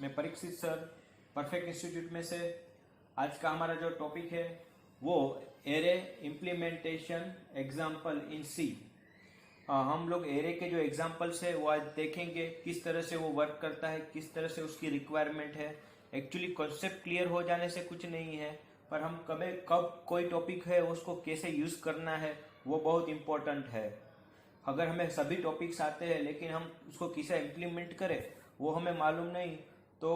मैं Parikshit sir perfect institute में से। आज का हमारा जो टॉपिक है वो एरे इम्प्लीमेंटेशन एग्जाम्पल इन सी। हम लोग एरे के जो एग्जाम्पल्स है वो आज देखेंगे, किस तरह से वो वर्क करता है, किस तरह से उसकी रिक्वायरमेंट है। एक्चुअली कॉन्सेप्ट क्लियर हो जाने से कुछ नहीं है, पर हम कब कोई टॉपिक है उसको कैसे यूज करना है वो बहुत इम्पोर्टेंट है। अगर हमें सभी टॉपिक्स आते हैं लेकिन हम उसको कैसे इम्प्लीमेंट करें वो हमें मालूम नहीं तो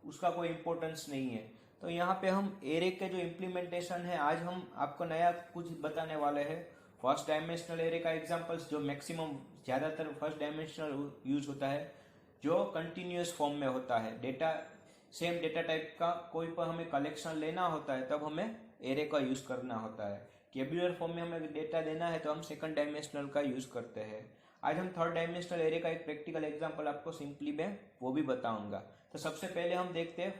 उसका कोई इम्पोर्टेंस नहीं है। तो यहाँ पे हम एरे के जो इम्प्लीमेंटेशन है आज हम आपको नया कुछ बताने वाले हैं। फर्स्ट डायमेंशनल एरे का एग्जांपल्स जो मैक्सिमम ज़्यादातर फर्स्ट डायमेंशनल यूज होता है, जो कंटिन्यूस फॉर्म में होता है। डेटा सेम डेटा टाइप का कोई पर हमें कलेक्शन लेना होता है तब हमें एरे का यूज करना होता है। टेबुलर फॉर्म में हमें डेटा देना है तो हम सेकंड डायमेंशनल का यूज करते हैं। आज हम थर्ड डायमेंशनल एरे का एक प्रैक्टिकल एग्जांपल आपको सिंपली मैं वो भी बताऊंगा। तो सबसे पहले हम देखते हैं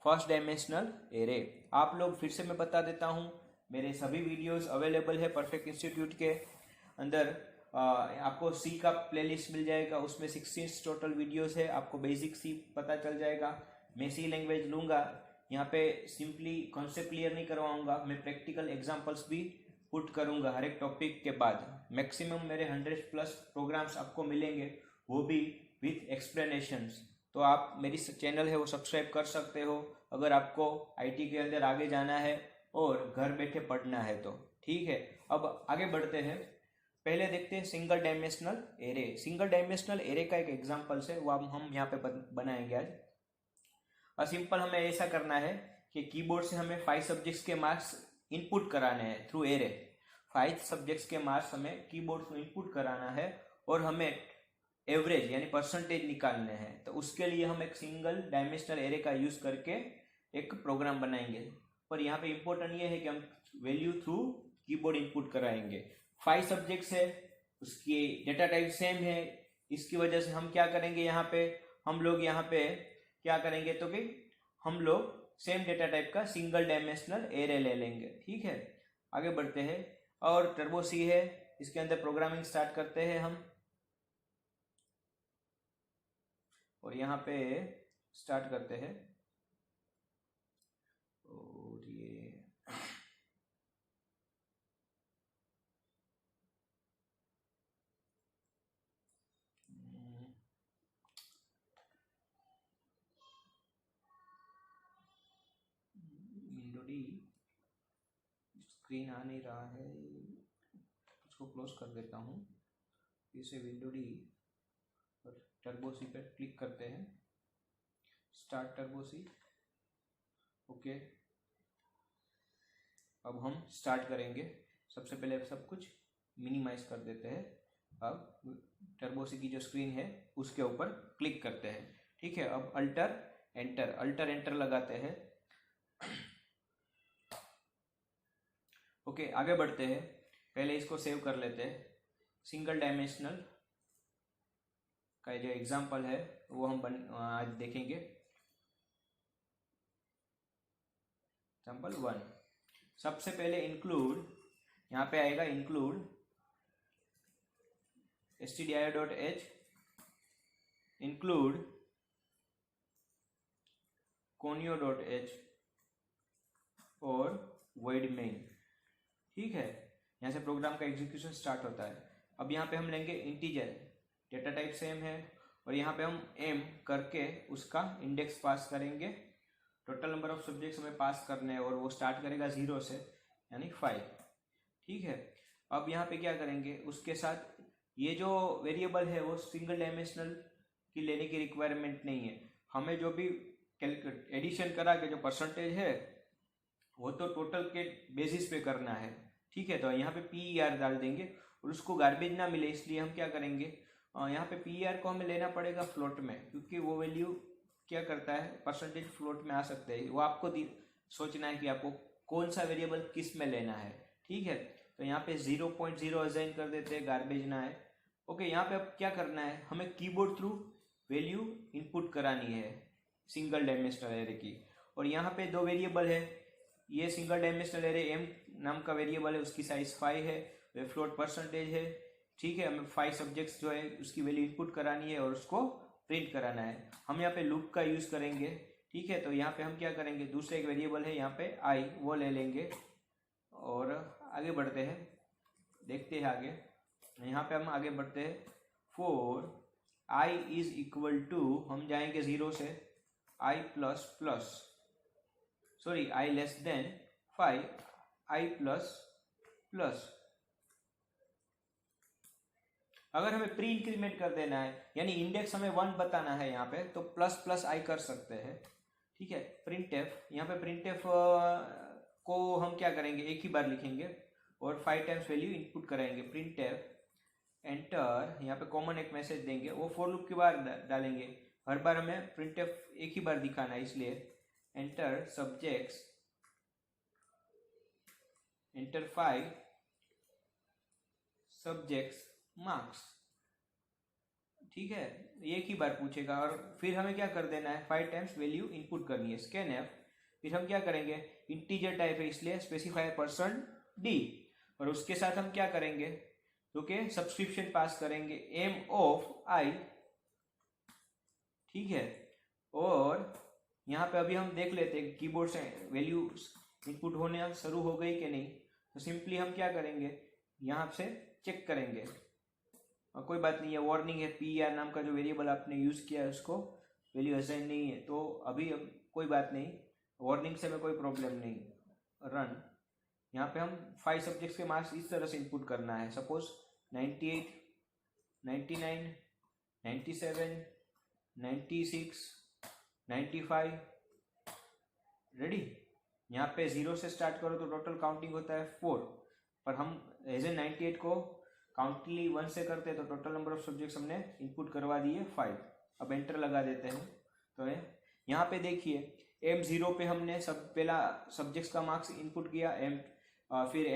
फर्स्ट डायमेंशनल एरे। आप लोग फिर से मैं बता देता हूँ, मेरे सभी वीडियोस अवेलेबल है परफेक्ट इंस्टीट्यूट के अंदर। आपको सी का प्लेलिस्ट मिल जाएगा, उसमें 16 टोटल वीडियोस है। आपको बेसिक सी पता चल जाएगा। मैं सी लैंग्वेज लूंगा, यहाँ पे सिंपली कॉन्सेप्ट क्लियर नहीं करवाऊंगा, मैं प्रैक्टिकल एग्जांपल्स भी पुट करूंगा हर एक टॉपिक के बाद। मैक्सिमम मेरे 100+ प्रोग्राम्स आपको मिलेंगे, वो भी विथ एक्सप्लेनेशंस। तो आप मेरी चैनल है वो सब्सक्राइब कर सकते हो अगर आपको आईटी के अंदर आगे जाना है और घर बैठे पढ़ना है तो। ठीक है, अब आगे बढ़ते हैं। पहले देखते हैं single dimensional array. Single dimensional array का एक एग्जांपल है वो हम यहाँ पे बनाएंगे आज। और सिंपल हमें ऐसा करना है कि कीबोर्ड से हमें 5 सब्जेक्ट्स के मार्क्स इनपुट कराने हैं थ्रू एरे। 5 सब्जेक्ट्स के मार्क्स हमें कीबोर्ड से इनपुट कराना है और हमें एवरेज यानी परसेंटेज निकालने हैं। तो उसके लिए हम एक सिंगल डायमेंशनल एरे का यूज करके एक प्रोग्राम बनाएंगे। पर यहाँ पे इम्पोर्टेंट ये है कि हम वैल्यू थ्रू कीबोर्ड इनपुट कराएंगे। 5 सब्जेक्ट्स है, उसकी डेटा टाइप सेम है, इसकी वजह से हम क्या करेंगे, यहाँ पे हम लोग यहाँ पे क्या करेंगे तो कि हम लोग सेम डेटा टाइप का सिंगल डायमेंशनल एरे ले लेंगे। ठीक है, आगे बढ़ते हैं। और टर्बो सी है, इसके अंदर प्रोग्रामिंग स्टार्ट करते हैं हम। और यहाँ पे स्टार्ट करते हैं और ये विंडो डी स्क्रीन आ नहीं रहा है, उसको क्लोज कर देता हूँ। इसे विंडो डी और टर्बो सी पर क्लिक करते हैं, स्टार्ट टर्बो सी। ओके, अब हम स्टार्ट करेंगे। सबसे पहले सब कुछ मिनिमाइज कर देते हैं। अब टर्बो सी की जो स्क्रीन है उसके ऊपर क्लिक करते हैं। ठीक है, अब अल्टर एंटर लगाते हैं। ओके, आगे बढ़ते हैं। पहले इसको सेव कर लेते हैं। सिंगल डायमेंशनल का जो एग्जांपल है वो हम आज देखेंगे। एग्जांपल 1। सबसे पहले इंक्लूड, यहाँ पे आएगा इंक्लूड stdio.h इंक्लूड conio.h और void main। ठीक है, यहाँ से प्रोग्राम का एग्जीक्यूशन स्टार्ट होता है। अब यहाँ पे हम लेंगे इंटीजर, डेटा टाइप सेम है और यहाँ पे हम m करके उसका इंडेक्स पास करेंगे। टोटल नंबर ऑफ सब्जेक्ट्स हमें पास करने हैं और वो स्टार्ट करेगा 0 से यानी 5। ठीक है, अब यहाँ पे क्या करेंगे, उसके साथ ये जो वेरिएबल है वो सिंगल डायमेंशनल की लेने की रिक्वायरमेंट नहीं है। हमें जो भी एडिशन करा के जो परसेंटेज है वो तो टोटल के बेसिस पे करना है। ठीक है, तो यहाँ पे PER डाल देंगे और उसको गार्बेज ना मिले इसलिए हम क्या करेंगे, यहाँ पे PER को हमें लेना पड़ेगा फ्लोट में, क्योंकि वो वैल्यू क्या करता है, परसेंटेज फ्लोट में आ सकते हैं। वो आपको सोचना है कि आपको कौन सा वेरिएबल किस में लेना है। ठीक है, तो यहाँ पे 0.0 असाइन कर देते हैं, गार्बेज ना है। ओके, यहाँ पे अब क्या करना है, हमें कीबोर्ड थ्रू वैल्यू इनपुट करानी है सिंगल डायमेंशनल एरे की। और यहाँ पे 2 वेरिएबल है, ये सिंगल डायमेंशनल एरे m नाम का वेरिएबल है, उसकी साइज 5 है, वे फ्लोट परसेंटेज है। ठीक है, हमें 5 सब्जेक्ट्स जो है उसकी वैल्यू इनपुट करानी है और उसको प्रिंट कराना है। हम यहाँ पे लूप का यूज करेंगे, ठीक है। तो यहाँ पे हम क्या करेंगे, दूसरे एक वेरिएबल है यहाँ पे आई, वो ले लेंगे और आगे बढ़ते हैं, देखते हैं आगे। यहाँ पे हम आगे बढ़ते हैं। For i is equal to, हम जाएंगे 0 से i plus plus, sorry i less than 5 i plus plus. अगर हमें प्री इंक्रीमेंट कर देना है, यानी इंडेक्स हमें 1 बताना है यहाँ पे, तो प्लस प्लस आई कर सकते हैं, ठीक है। प्रिंटफ, यहाँ पे प्रिंटफ को हम क्या करेंगे, एक ही बार लिखेंगे और 5 टाइम्स वैल्यू इनपुट करेंगे। प्रिंटफ एंटर, यहाँ पे कॉमन एक मैसेज देंगे, वो फॉर लूप के बाद डालेंगे। हर बार हमें प्रिंटफ एक ही बार दिखाना है, इसलिए enter subjects, enter 5 subjects marks, ठीक है। एक ही बार पूछेगा और फिर हमें क्या कर देना है, 5 टाइम्स वैल्यू इनपुट करनी है। स्कैन एफ, फिर हम क्या करेंगे, इंटीजर टाइप है इसलिए स्पेसिफाई %d, और उसके साथ हम क्या करेंगे, क्योंकि सब्सक्रिप्शन पास करेंगे एम ऑफ आई, ठीक है। और यहाँ पे अभी हम देख लेते हैं कीबोर्ड से वैल्यू इनपुट होने शुरू हो गई कि नहीं। तो सिंपली हम क्या करेंगे, यहाँ से चेक करेंगे, और कोई बात नहीं है, वार्निंग है, पी आर नाम का जो वेरिएबल आपने यूज किया है उसको वैल्यू असाइन नहीं है, तो अभी अब कोई बात नहीं, वार्निंग से में कोई प्रॉब्लम नहीं। रन, यहाँ पे हम 5 सब्जेक्ट्स के मार्क्स इस तरह से इनपुट करना है, सपोज 98, 99, 97, 96, 95, रेडी। यहाँ पे 0 से स्टार्ट करो तो टोटल काउंटिंग होता है 4, पर हम एज ए 98 को काउंटली 1 से करते हैं, तो टोटल नंबर ऑफ सब्जेक्ट्स हमने इनपुट करवा दिए 5। अब एंटर लगा देते हैं। तो यहाँ पे देखिए M0 पे हमने पहला सब्जेक्ट्स का मार्क्स इनपुट किया, फिर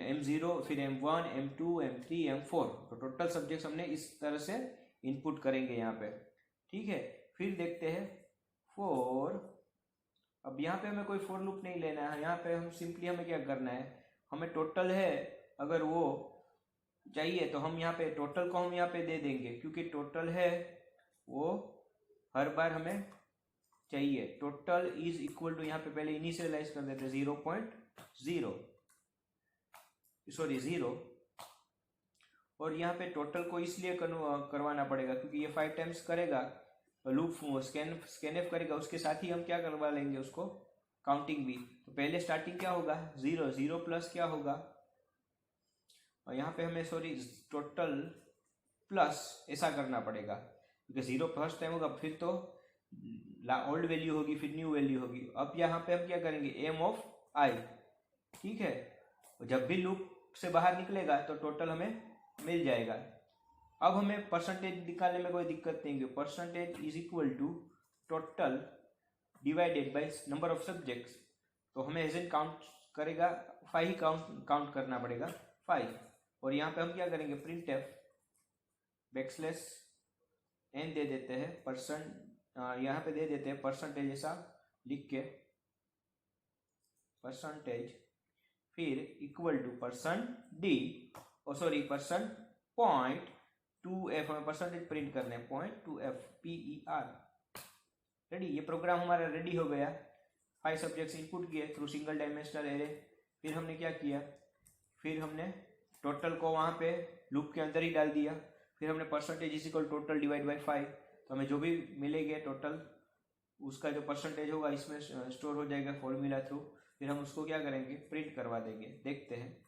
M0, फिर M1, M2, M3, M4, तो टोटल सब्जेक्ट्स हमने इस तरह से इनपुट करेंगे यहाँ पे, ठीक है। फिर देखते हैं फॉर, अब यहाँ पे हमें कोई फॉर लूप नहीं लेना है, यहाँ पे हम सिंपली हमें क्या करना है, हमें टोटल है अगर वो चाहिए तो हम यहाँ पे टोटल को हम यहाँ पे दे देंगे, क्योंकि टोटल है वो हर बार हमें चाहिए। टोटल इज इक्वल टू, यहाँ पे पहले इनिशियलाइज कर देते 0.0, सॉरी 0, और यहाँ पे टोटल को इसलिए करवाना पड़ेगा क्योंकि ये 5 टाइम्स करेगा, लूप स्कैनफ करेगा, उसके साथ ही हम क्या करवा लेंगे उसको, काउंटिंग भी। तो पहले स्टार्टिंग क्या होगा, 0, 0 प्लस क्या होगा, और यहाँ पे हमें सॉरी टोटल प्लस ऐसा करना पड़ेगा, क्योंकि 0 फर्स्ट टाइम होगा, फिर तो ओल्ड वैल्यू होगी, फिर न्यू वैल्यू होगी। अब यहाँ पे हम क्या करेंगे, एम ऑफ आई, ठीक है। जब भी लूप से बाहर निकलेगा तो टोटल हमें मिल जाएगा। अब हमें परसेंटेज निकालने में कोई दिक्कत नहीं है, percentage is equal to total divided by number of subjects, तो हमें एज एन काउंट करेगा 5 ही काउंट करना पड़ेगा 5। और यहाँ पे हम क्या करेंगे, प्रिंट एफ बैकस्लैश एन दे देते हैं, यहाँ पे दे देते हैं परसेंटेज ऐसा लिख के, परसेंटेज, फिर इक्वल टू %d, और सॉरी %.2f, हमें परसेंटेज प्रिंट करने हैं, .2f PER, रेडी। ये प्रोग्राम हमारा रेडी हो गया। 5 सब्जेक्ट्स इनपुट किए थ्रू सिंगल डायमेंशनल एरे। फिर हमने क्या किया, फिर हमने टोटल को वहाँ पे लूप के अंदर ही डाल दिया। फिर हमने percentage is equal total divide by 5, तो हमें जो भी मिलेंगे टोटल उसका जो परसेंटेज होगा इसमें स्टोर हो जाएगा फॉर्मूला थ्रू। फिर हम उसको क्या करेंगे, प्रिंट करवा देंगे। देखते हैं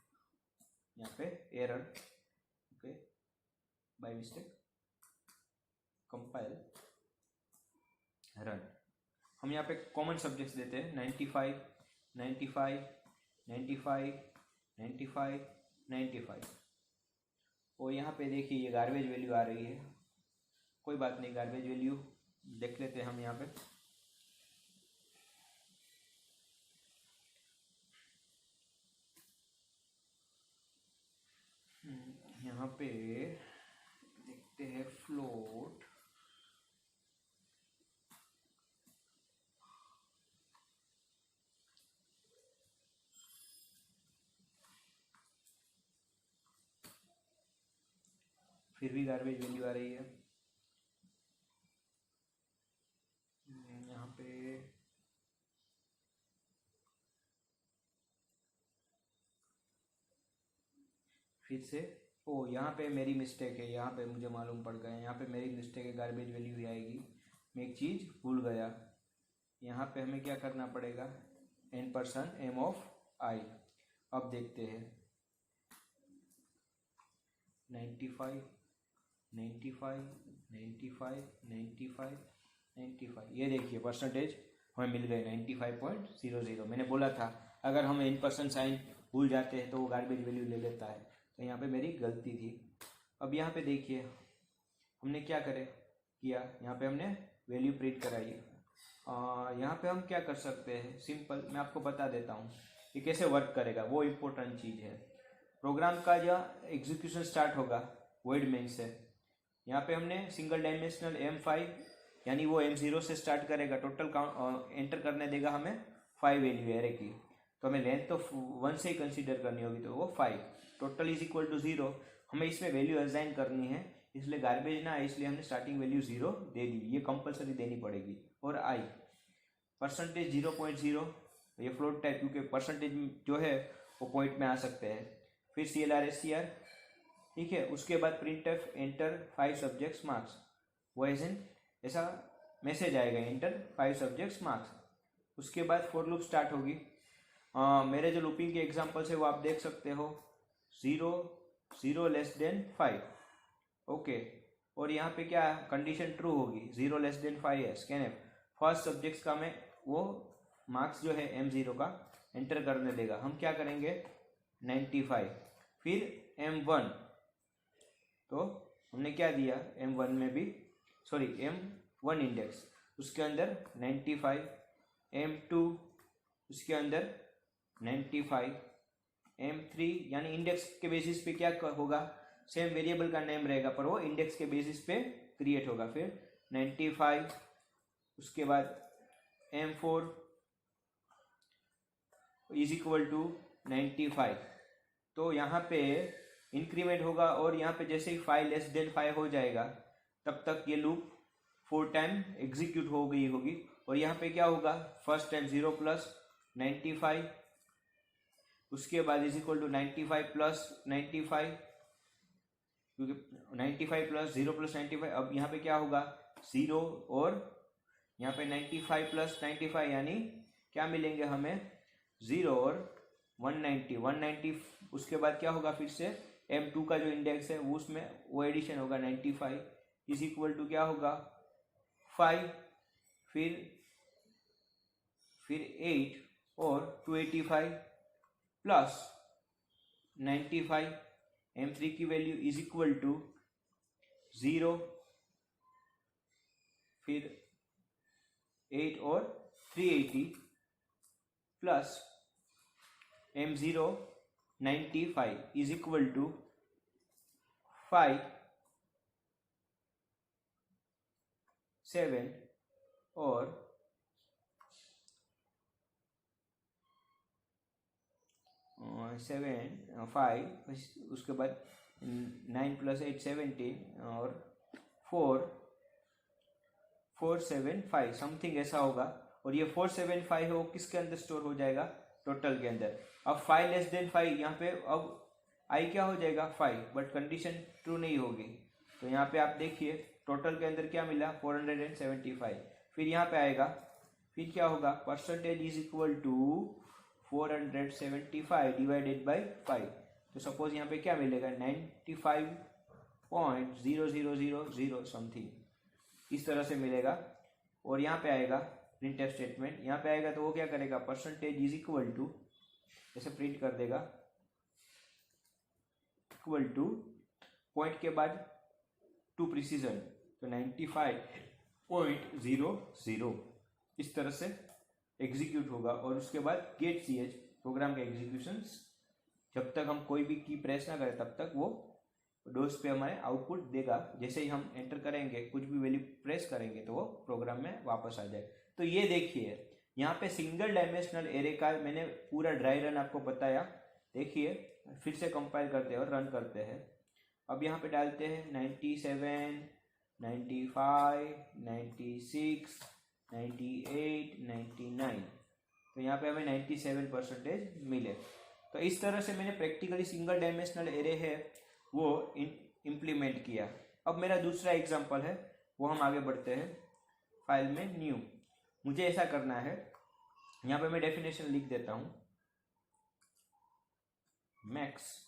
यहाँ पे error, okay, by mistake, compile, run. हम यहाँ पे कॉमन सब्जेक्ट्स देते हैं 95, 95, 95, 95, 95, और यहाँ पे देखिए ये गार्बेज वैल्यू आ रही है। कोई बात नहीं, गार्बेज वैल्यू देख लेते हैं हम यहाँ पे। यहाँ पे देखते हैं फ्लोट, फिर भी गार्बेज वैल्यू आ रही है। फिर से ओ यहाँ पे मेरी मिस्टेक है, यहाँ पे मुझे मालूम पड़ गया, यहाँ पे मेरी मिस्टेक है, गार्बेज वैल्यू ही आएगी। मैं एक चीज़ भूल गया, यहाँ पे हमें क्या करना पड़ेगा, n% m ऑफ i। अब देखते हैं 95, 95, 95, 95, 95, ये देखिए परसेंटेज हमें मिल गए 95.00। मैंने बोला था अगर हम n% साइन भूल जाते हैं तो वो गार्बेज वैल्यू ले लेता है, तो यहाँ पे मेरी गलती थी। अब यहाँ पे देखिए हमने क्या किया, यहाँ पे हमने वैल्यू प्रिंट कराई। यहाँ पे हम क्या कर सकते हैं, सिंपल मैं आपको बता देता हूँ कि कैसे वर्क करेगा, वो इम्पोर्टेंट चीज़ है। प्रोग्राम का जो एग्जीक्यूशन स्टार्ट होगा वॉइड मेन से, यहाँ पे हमने सिंगल डायमेंशनल M5 यानी वो M0 से स्टार्ट करेगा, टोटल काउंट एंटर करने देगा हमें 5 वैल्यू एरे की, तो हमें लेंथ तो 1 से ही कंसीडर करनी होगी, तो वो 5 टोटल इज इक्वल टू 0। हमें इसमें वैल्यू असाइन करनी है, इसलिए गार्बेज ना है, इसलिए हमने स्टार्टिंग वैल्यू 0 दे दी, ये कंपलसरी देनी पड़ेगी। और i परसेंटेज 0.0, ये फ्लोट टाइप क्योंकि परसेंटेज जो है वो पॉइंट में आ सकते हैं। फिर CLR SCR, ठीक है। उसके बाद printf एंटर 5 सब्जेक्ट्स मार्क्स, वो ऐसा मैसेज आएगा एंटर 5 सब्जेक्ट्स मार्क्स। उसके बाद फॉर लूप स्टार्ट होगी। मेरे जो लूपिंग के एग्जांपल्स है वो आप देख सकते हो, 0 0 लेस देन 5, ओके। और यहाँ पे क्या कंडीशन ट्रू होगी, 0 लेस देन 5 है स्कैनफ, फर्स्ट सब्जेक्ट्स का मैं वो मार्क्स जो है M0 का एंटर करने देगा। हम क्या करेंगे 95, फिर M1, तो हमने क्या दिया M1 में भी, सॉरी M1 इंडेक्स, उसके अंदर 95, M2 उसके अंदर 95, M3 यानी इंडेक्स के बेसिस पे क्या होगा, सेम वेरिएबल का नेम रहेगा पर वो इंडेक्स के बेसिस पे क्रिएट होगा। फिर 95, उसके बाद M4 इज इक्वल टू 95, तो यहाँ पे इंक्रीमेंट होगा और यहाँ पे जैसे ही 5 लेस देन 5 हो जाएगा तब तक ये लूप 4 टाइम एग्जीक्यूट हो गई होगी। और यहाँ पे क्या होगा, फर्स्ट टाइम 0 प्लस 95, उसके बाद इज इक्वल टू 95 प्लस 95, क्योंकि 95 प्लस 0 प्लस 95, अब यहाँ पे क्या होगा 0 और यहाँ पे 95 प्लस 95 यानी क्या मिलेंगे हमें 0 और 190, 190। उसके बाद क्या होगा, फिर से M2 का जो इंडेक्स है वो उसमें वो एडिशन होगा 95 इज इक्वल टू क्या होगा 5, फिर 8 और 285 प्लस 95, M3 की वैल्यू इज इक्वल टू 0, फिर 8 और 380 plus M0 95 is equal to 5, 7 और 7 5, उसके बाद 9 प्लस 8 17 और 4 7 5 समथिंग ऐसा होगा। और ये 475 है वो किसके अंदर स्टोर हो जाएगा, टोटल के अंदर। अब 5 लेस देन 5, यहाँ पे अब आई क्या हो जाएगा 5, बट कंडीशन ट्रू नहीं होगी, तो यहाँ पे आप देखिए टोटल के अंदर क्या मिला 475। फिर यहाँ पे आएगा, फिर क्या होगा percentage is equal to 475 divided by 5, तो सपोज यहाँ पे क्या मिलेगा 95.0000 समथिंग इस तरह से मिलेगा। और यहाँ पे आएगा प्रिंटफ स्टेटमेंट, यहाँ पे आएगा तो वो क्या करेगा परसेंटेज इज इक्वल टू ऐसे प्रिंट कर देगा, इक्वल टू पॉइंट के बाद टू प्रिसीजन, तो 95.00 इस तरह से एग्जीक्यूट होगा। और उसके बाद गेट CH प्रोग्राम का एग्जीक्यूशन, जब तक हम कोई भी की प्रेस ना करें तब तक वो डोस पे हमारे आउटपुट देगा, जैसे ही हम एंटर करेंगे कुछ भी वैल्यू प्रेस करेंगे तो वो प्रोग्राम में वापस आ जाए। तो ये देखिए यहाँ पे सिंगल डायमेंशनल एरे का मैंने पूरा ड्राई रन आपको बताया। देखिए फिर से कंपाइल करते हैं और रन करते हैं। अब यहाँ पे डालते हैं 97, 95, 96, 98, 99, तो यहाँ पे हमें 97% मिले। तो इस तरह से मैंने प्रैक्टिकली सिंगल डायमेंशनल एरे है वो इम्प्लीमेंट किया। अब मेरा दूसरा एग्जांपल है, वो हम आगे बढ़ते हैं। फाइल में न्यू, मुझे ऐसा करना है, यहाँ पे मैं डेफिनेशन लिख देता हूँ, max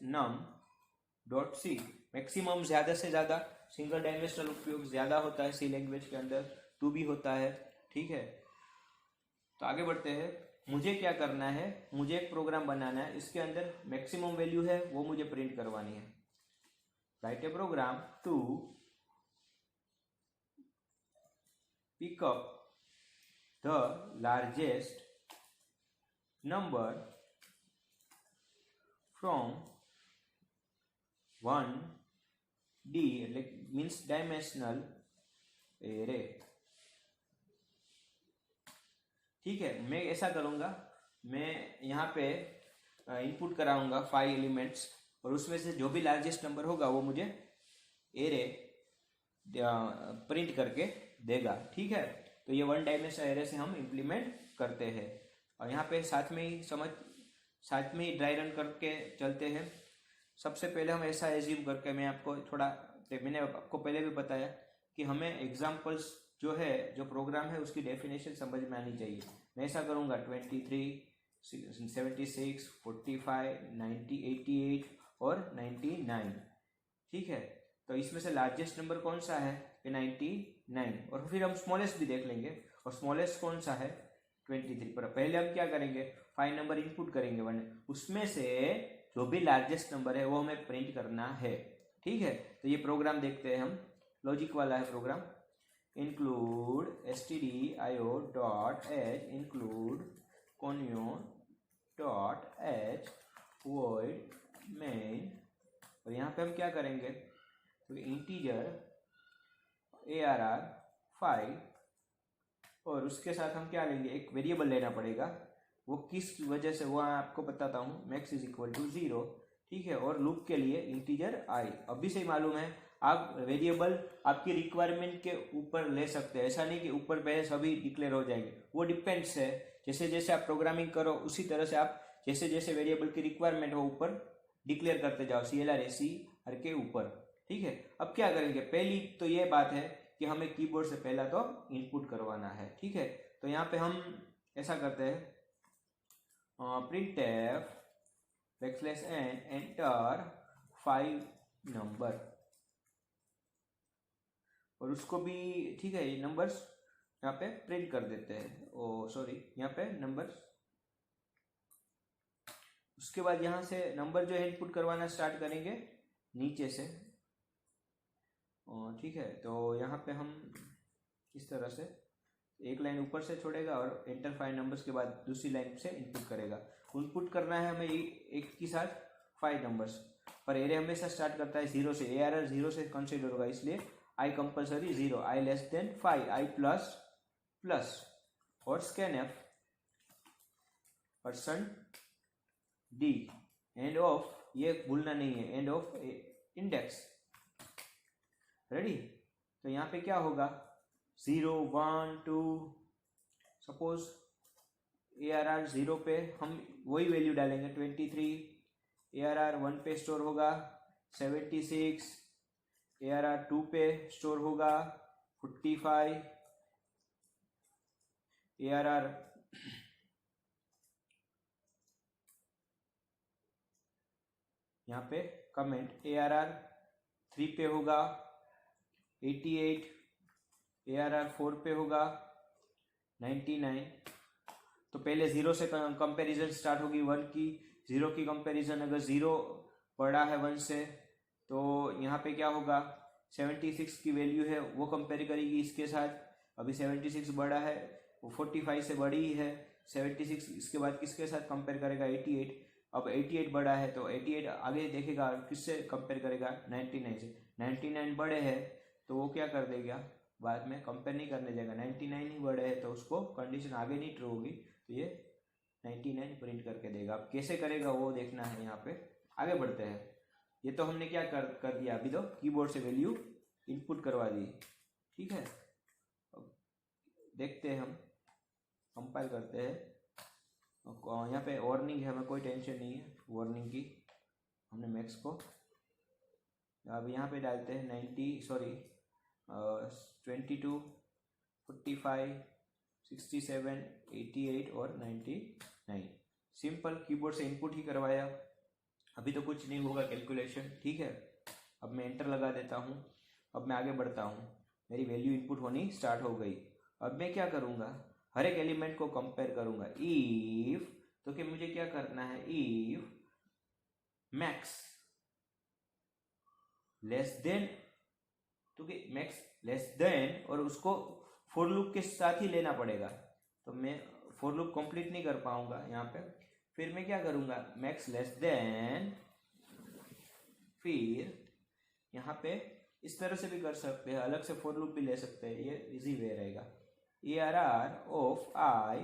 num dot C. Maximum ज्यादा से ज्यादा, सिंगल डायमेंशनल उपयोग ज्यादा होता है सी लैंग्वेज के अंदर, टू भी होता है, ठीक है। तो आगे बढ़ते हैं। मुझे क्या करना है, मुझे एक प्रोग्राम बनाना है, इसके अंदर मैक्सिमम वैल्यू है वो मुझे प्रिंट करवानी है। Write a program to pick up the largest number from 1D means dimensional array. ठीक है, मैं ऐसा करूंगा, मैं यहाँ पे इनपुट कराऊंगा 5 एलिमेंट्स, और उसमें से जो भी लार्जेस्ट नंबर होगा वो मुझे एरे प्रिंट करके देगा। ठीक है, तो ये 1 डायमेंशनल एरे से हम इम्प्लीमेंट करते हैं। और यहाँ पे साथ में ही ड्राई रन करके चलते हैं। सबसे पहले हम ऐसा एज्यूम करके, मैंने आपको पहले भी बताया कि हमें एग्जाम्पल्स जो है, जो प्रोग्राम है उसकी डेफिनेशन समझ में आनी चाहिए। मैं ऐसा करूँगा 23, 76, 45, 90, 88 और 99। ठीक है, तो इसमें से लार्जेस्ट नंबर कौन सा है, 99, और फिर हम स्मॉलेस्ट भी देख लेंगे, और स्मॉलेस्ट कौन सा है, 23। पर पहले हम क्या करेंगे, 5 नंबर इनपुट करेंगे, उसमें से जो भी लार्जेस्ट नंबर है वो हमें प्रिंट करना है। ठीक है, तो ये प्रोग्राम देखते हैं हम, लॉजिक वाला है programme. include stdio dot h include conio dot h void main, और यहाँ पे हम क्या करेंगे, तो इंटीजर arr 5, और उसके साथ हम क्या लेंगे, एक वेरिएबल लेना पड़ेगा। वो किस वजह से वो आपको बताता हूँ, मैक्स इज इक्वल टू 0। ठीक है, और लूप के लिए इंटीजर i। अभी से ही मालूम है, आप वेरिएबल आपकी रिक्वायरमेंट के ऊपर ले सकते हैं, ऐसा नहीं कि ऊपर पहले सभी डिक्लेयर हो जाएंगे, वो डिपेंड्स है। जैसे जैसे आप प्रोग्रामिंग करो उसी तरह से आप जैसे जैसे वेरिएबल की रिक्वायरमेंट हो ऊपर डिक्लेयर करते जाओ, CLR के ऊपर। ठीक है, अब क्या करेंगे, पहली तो ये बात है कि हमें कीबोर्ड से पहला तो इनपुट करवाना है। ठीक है, तो यहाँ पे हम ऐसा करते हैं, printf \n एंटर 5 नंबर, और उसको भी, ठीक है, ये नंबर्स यहाँ पे प्रिंट कर देते हैं। यहाँ पे नंबर्स, उसके बाद यहाँ से नंबर जो है इनपुट करवाना स्टार्ट करेंगे नीचे से। ठीक है, तो यहाँ पे हम इस तरह से एक लाइन ऊपर से छोड़ेगा और एंटर 5 नंबर्स के बाद दूसरी लाइन से इनपुट करेगा। इनपुट करना है हमें एक के साथ 5 नंबर्स, पर एरे हमेशा स्टार्ट करता है 0 से, ARR 0 से कंसीडर होगा, इसलिए I compulsory 0, I less than 5, I plus plus, और scanf %d एंड ऑफ, ये भूलना नहीं है, एंड ऑफ इंडेक्स। रेडी, तो यहाँ पे क्या होगा, 0, 1, 2, सपोज ARR 0 पे हम वही वैल्यू डालेंगे 23, ARR 1 पे स्टोर होगा 76, ARR 2 पे स्टोर होगा 45, ARR यहाँ पे कमेंट ARR 3 पे होगा 88, ARR 4 पे होगा 99। तो पहले 0 से कंपैरिजन स्टार्ट होगी 1 की, 0 की कंपैरिजन, अगर 0 बड़ा है 1 से तो यहाँ पे क्या होगा, 76 की वैल्यू है वो कंपेयर करेगी इसके साथ। अभी 76 बड़ा है, वो 45 से बड़ी ही है, 76 इसके बाद किसके साथ कंपेयर करेगा, 88। अब 88 बड़ा है तो 88 आगे देखेगा किससे कंपेयर करेगा, 99 से। 99 बड़े है तो वो क्या कर देगा, बाद में कंपेयर नहीं करने जाएगा, 99 ही बड़े है तो उसको कंडीशन आगे नहीं ट्रू होगी, तो ये 99 प्रिंट करके देगा। अब कैसे करेगा वो देखना है। यहाँ पे आगे बढ़ते हैं। ये तो हमने क्या कर दिया, अभी तो कीबोर्ड से वैल्यू इनपुट करवा दी। ठीक है, देखते हैं, हम कंपाइल करते हैं। यहाँ पे वार्निंग है, हमें कोई टेंशन नहीं है वार्निंग की। हमने मैक्स को अब यहाँ पे डालते हैं 22, 45, 67, 88 और 99। सिंपल कीबोर्ड से इनपुट ही करवाया, अभी तो कुछ नहीं होगा कैलकुलेशन, ठीक है। अब मैं एंटर लगा देता हूँ। अब मैं आगे बढ़ता हूँ, मेरी वैल्यू इनपुट होनी स्टार्ट हो गई। अब मैं क्या करूँगा, हर एक एलिमेंट को कंपेयर करूँगा। इफ, तो कि मुझे क्या करना है, इफ मैक्स लेस देन, तो कि मैक्स लेस देन, और उसको फॉर लूप के साथ ही लेना पड़ेगा, तो मैं फॉर लूप कंप्लीट नहीं कर पाऊंगा यहाँ पे। फिर मैं क्या करूँगा, मैक्स लेस देन, फिर यहाँ पे इस तरह से भी कर सकते हैं, अलग से फॉर लूप भी ले सकते हैं, ये इजी वे रहेगा। ARR ऑफ I,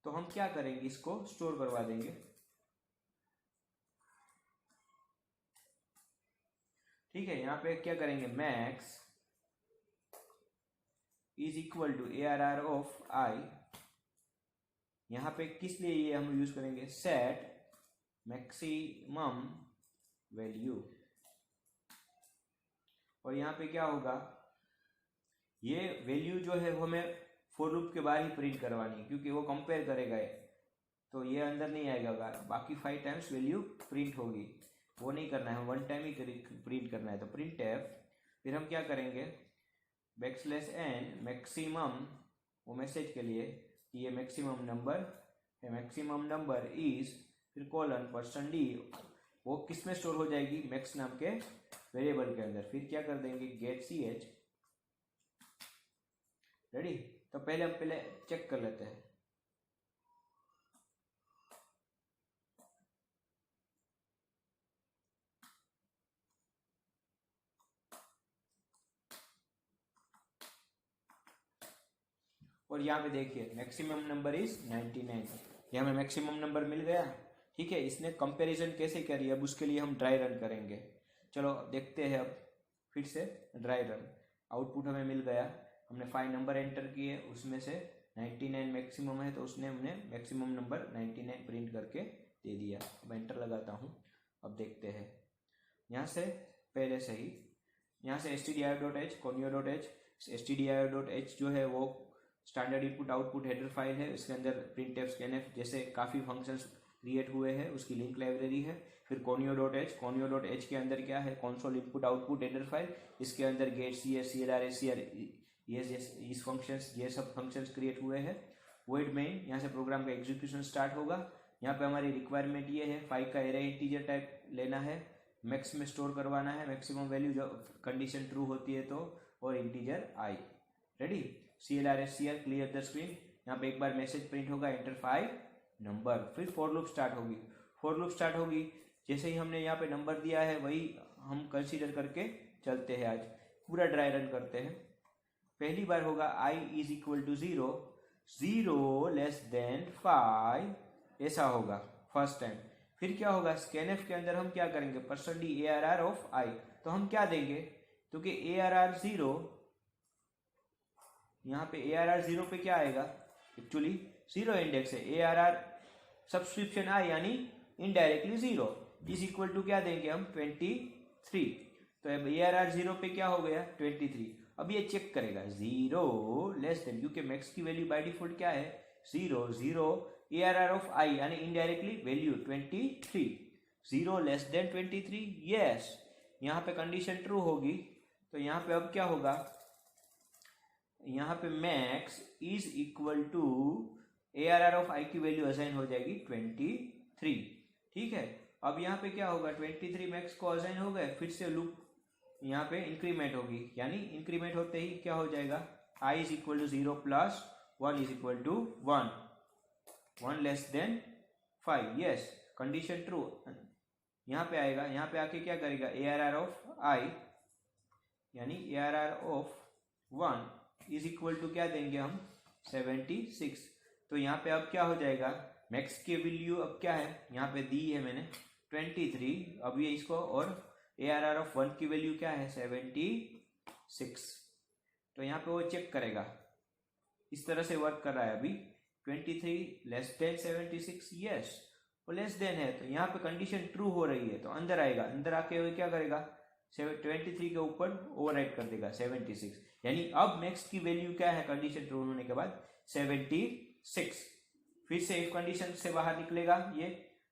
तो हम क्या करेंगे, इसको स्टोर करवा देंगे, ठीक है। यहाँ पे क्या करेंगे, max is equal to ARR of I। यहाँ पे किस लिए ये हम यूज करेंगे, सेट मैक्सिमम वैल्यू। और यहाँ पे क्या होगा, ये वैल्यू जो है वो हमें फॉर लूप के बाहर ही प्रिंट करवानी, क्योंकि वो कंपेयर करेगा, तो ये अंदर नहीं आएगा, बाकी 5 टाइम्स वैल्यू प्रिंट होगी, वो नहीं करना है, वन टाइम ही प्रिंट करना है। तो प्रिंट एफ, फिर हम क्या करेंगे, बैकस्लैश एन मैक्सिमम, वो मैसेज के लिए कि ये मैक्सिमम नंबर है, मैक्सिमम नंबर इज, फिर कॉलन %d, वो किस में स्टोर हो जाएगी, मैक्स नाम के वेरिएबल के अंदर। फिर क्या कर देंगे, गेट ch, रेडी। तो पहले हम चेक कर लेते हैं। और यहाँ पे देखिए मैक्सिमम नंबर इज 99, ये हमें मैक्सिमम नंबर मिल गया, ठीक है। इसने कंपैरिजन कैसे करी, अब उसके लिए हम ड्राई रन करेंगे। चलो देखते हैं, अब फिर से ड्राई रन, आउटपुट हमें मिल गया, हमने 5 नंबर एंटर किए, उसमें से 99 मैक्सिमम है, तो उसने हमने मैक्सिमम नंबर 99 प्रिंट करके दे दिया। अब एंटर लगाता हूँ, अब देखते हैं यहाँ से पहले से ही, यहाँ से stdio.h, conio.h, stdio.h जो है वो standard input output header file है, इसके अंदर printf, scanf जैसे काफ़ी फंक्शंस क्रिएट हुए हैं, उसकी लिंक लाइब्रेरी है। फिर conio.h के अंदर क्या है, console input output header file, इसके अंदर गेट cs, clr, scr, ये इस फंक्शंस, ये सब फंक्शंस क्रिएट हुए हैं। void main, यहाँ से प्रोग्राम का एग्जीक्यूशन स्टार्ट होगा। यहाँ पे हमारी रिक्वायरमेंट ये है, 5 का एरे इंटीजर टाइप लेना है, मैक्स में स्टोर करवाना है, मैक्सिमम वैल्यू जब कंडीशन ट्रू होती है तो, और integer I, ready. clr scr clear the screen, यहाँ पे एक बार मैसेज प्रिंट होगा, एंटर 5 नंबर, फिर फॉर लूप स्टार्ट होगी। फॉर लूप स्टार्ट होगी, जैसे ही हमने यहाँ पे नंबर दिया है वही हम कंसीडर करके चलते हैं। आज पूरा ड्राई रन करते हैं। पहली बार होगा I is equal to 0, 0 less than 5, ऐसा होगा फर्स्ट टाइम। फिर क्या होगा, scanf के अंदर हम क्या करेंगे, %d ARR ऑफ I, तो हम क्या देंगे, क्योंकि ARR 0, यहाँ पे ARR 0 पे क्या आएगा, एक्चुअली 0 इंडेक्स है, ARR सब्सक्रिप्शन I यानी इनडायरेक्टली 0 इज इक्वल टू क्या देंगे हम, 23। तो अब ARR 0 पे क्या हो गया, 23। अब ये चेक करेगा 0 लेस देन, क्योंकि मैक्स की वैल्यू बाय डिफॉल्ट क्या है, 0, 0 ARR ऑफ I यानी indirectly value 23, 0 less then 23, yes. यहाँ पे कंडीशन ट्रू होगी, तो यहाँ पे अब क्या होगा, यहाँ पे max is equal to ARR of I की वैल्यू असाइन हो जाएगी 23, ठीक है। अब यहाँ पे क्या होगा, 23 मैक्स को असाइन हो गए, फिर से लूप यहाँ पे इंक्रीमेंट होगी, यानी इंक्रीमेंट होते ही क्या हो जाएगा, I is equal to 0 plus 1 is equal to 1, 1 less than 5, yes, condition true. यहाँ पे आएगा, यहाँ पे आके क्या करेगा, ARR ऑफ I यानी ARR of 1 is equal to क्या देंगे हम, 76। तो यहाँ पे अब क्या हो जाएगा, मैक्स की वैल्यू अब क्या है, यहाँ पे दी है मैंने 23, अब ये इसको, और ARR ऑफ 1 की वैल्यू क्या है, 76, तो यहाँ पे वो चेक करेगा, इस तरह से वर्क कर रहा है। अभी 23 लेस देन 76, यस वो लेस देन है, तो यहाँ पे कंडीशन ट्रू हो रही है, तो अंदर आएगा, अंदर आके वो क्या करेगा 23 के ऊपर ओवरराइट कर देगा 76, यानी अब मैक्स की वैल्यू क्या है कंडीशन ट्रू होने के बाद 76। फिर से इफ कंडीशन से बाहर निकलेगा ये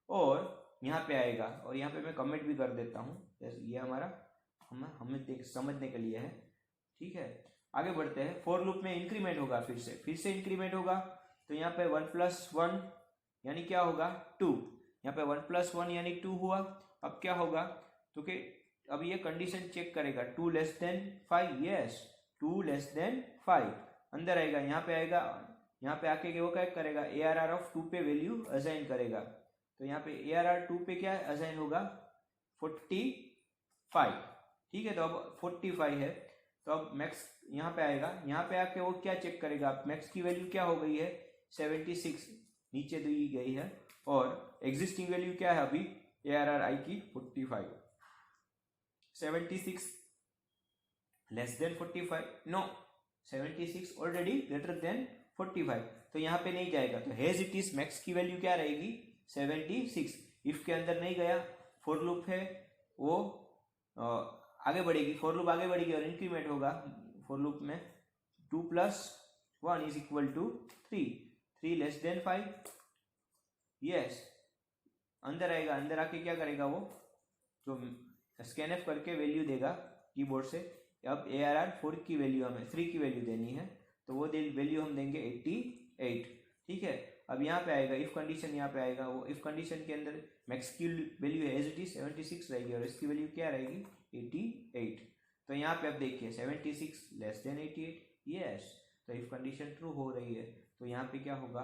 और यहाँ पे आएगा, और यहाँ पे मैं कमेंट भी कर देता हूँ, ये हमारा हमें समझने के लिए है, ठीक है। आगे बढ़ते हैं। फॉर लूप में इंक्रीमेंट होगा, फिर से इंक्रीमेंट होगा, तो यहाँ पे 1 + 1 यानी क्या होगा 2, यहाँ पे 1 + 1 यानी 2 हुआ। अब क्या होगा, तो कि अब ये कंडीशन चेक करेगा 2 less than 5, yes 2 less than 5, अंदर आएगा, यहाँ पे आएगा, यहाँ पे आके वो क्या करेगा ARR ऑफ 2 पे वैल्यू असाइन करेगा, तो यहाँ पे ARR 2 पे क्या असाइन होगा 45, ठीक है। तो अब 45 है, तो अब मैक्स यहाँ पे आएगा, यहाँ पे आके वो क्या चेक करेगा, मैक्स की वैल्यू क्या हो गई है 76 नीचे दी गई है, और एग्जिस्टिंग वैल्यू क्या है अभी ARR I की 45, 76 less than 45, no 76 already greater than 45, तो यहाँ पे नहीं जाएगा, तो हेज इट इज मैक्स की वैल्यू क्या रहेगी 76। इफ के अंदर नहीं गया, फॉर लूप है वो आगे बढ़ेगी, फॉर लूप आगे बढ़ेगी और इंक्रीमेंट होगा फॉर लूप में 2 + 1 = 3 लेस देन 5, यस अंदर आएगा, अंदर आके क्या करेगा वो जो स्कैनएफ करके वैल्यू देगा कीबोर्ड से। अब ARR 4 की वैल्यू हमें 3 की वैल्यू देनी है, तो वो वैल्यू हम देंगे 88, ठीक है। अब यहाँ पे आएगा इफ कंडीशन, यहाँ पे आएगा, वो इफ कंडीशन के अंदर मैक्स की वैल्यू एज इट इज 76 रहेगी और इसकी वैल्यू क्या रहेगी 88, तो यहाँ पे अब देखिए 76 लेस देन 88, यस तो इफ कंडीशन ट्रू हो रही है, तो यहाँ पे क्या होगा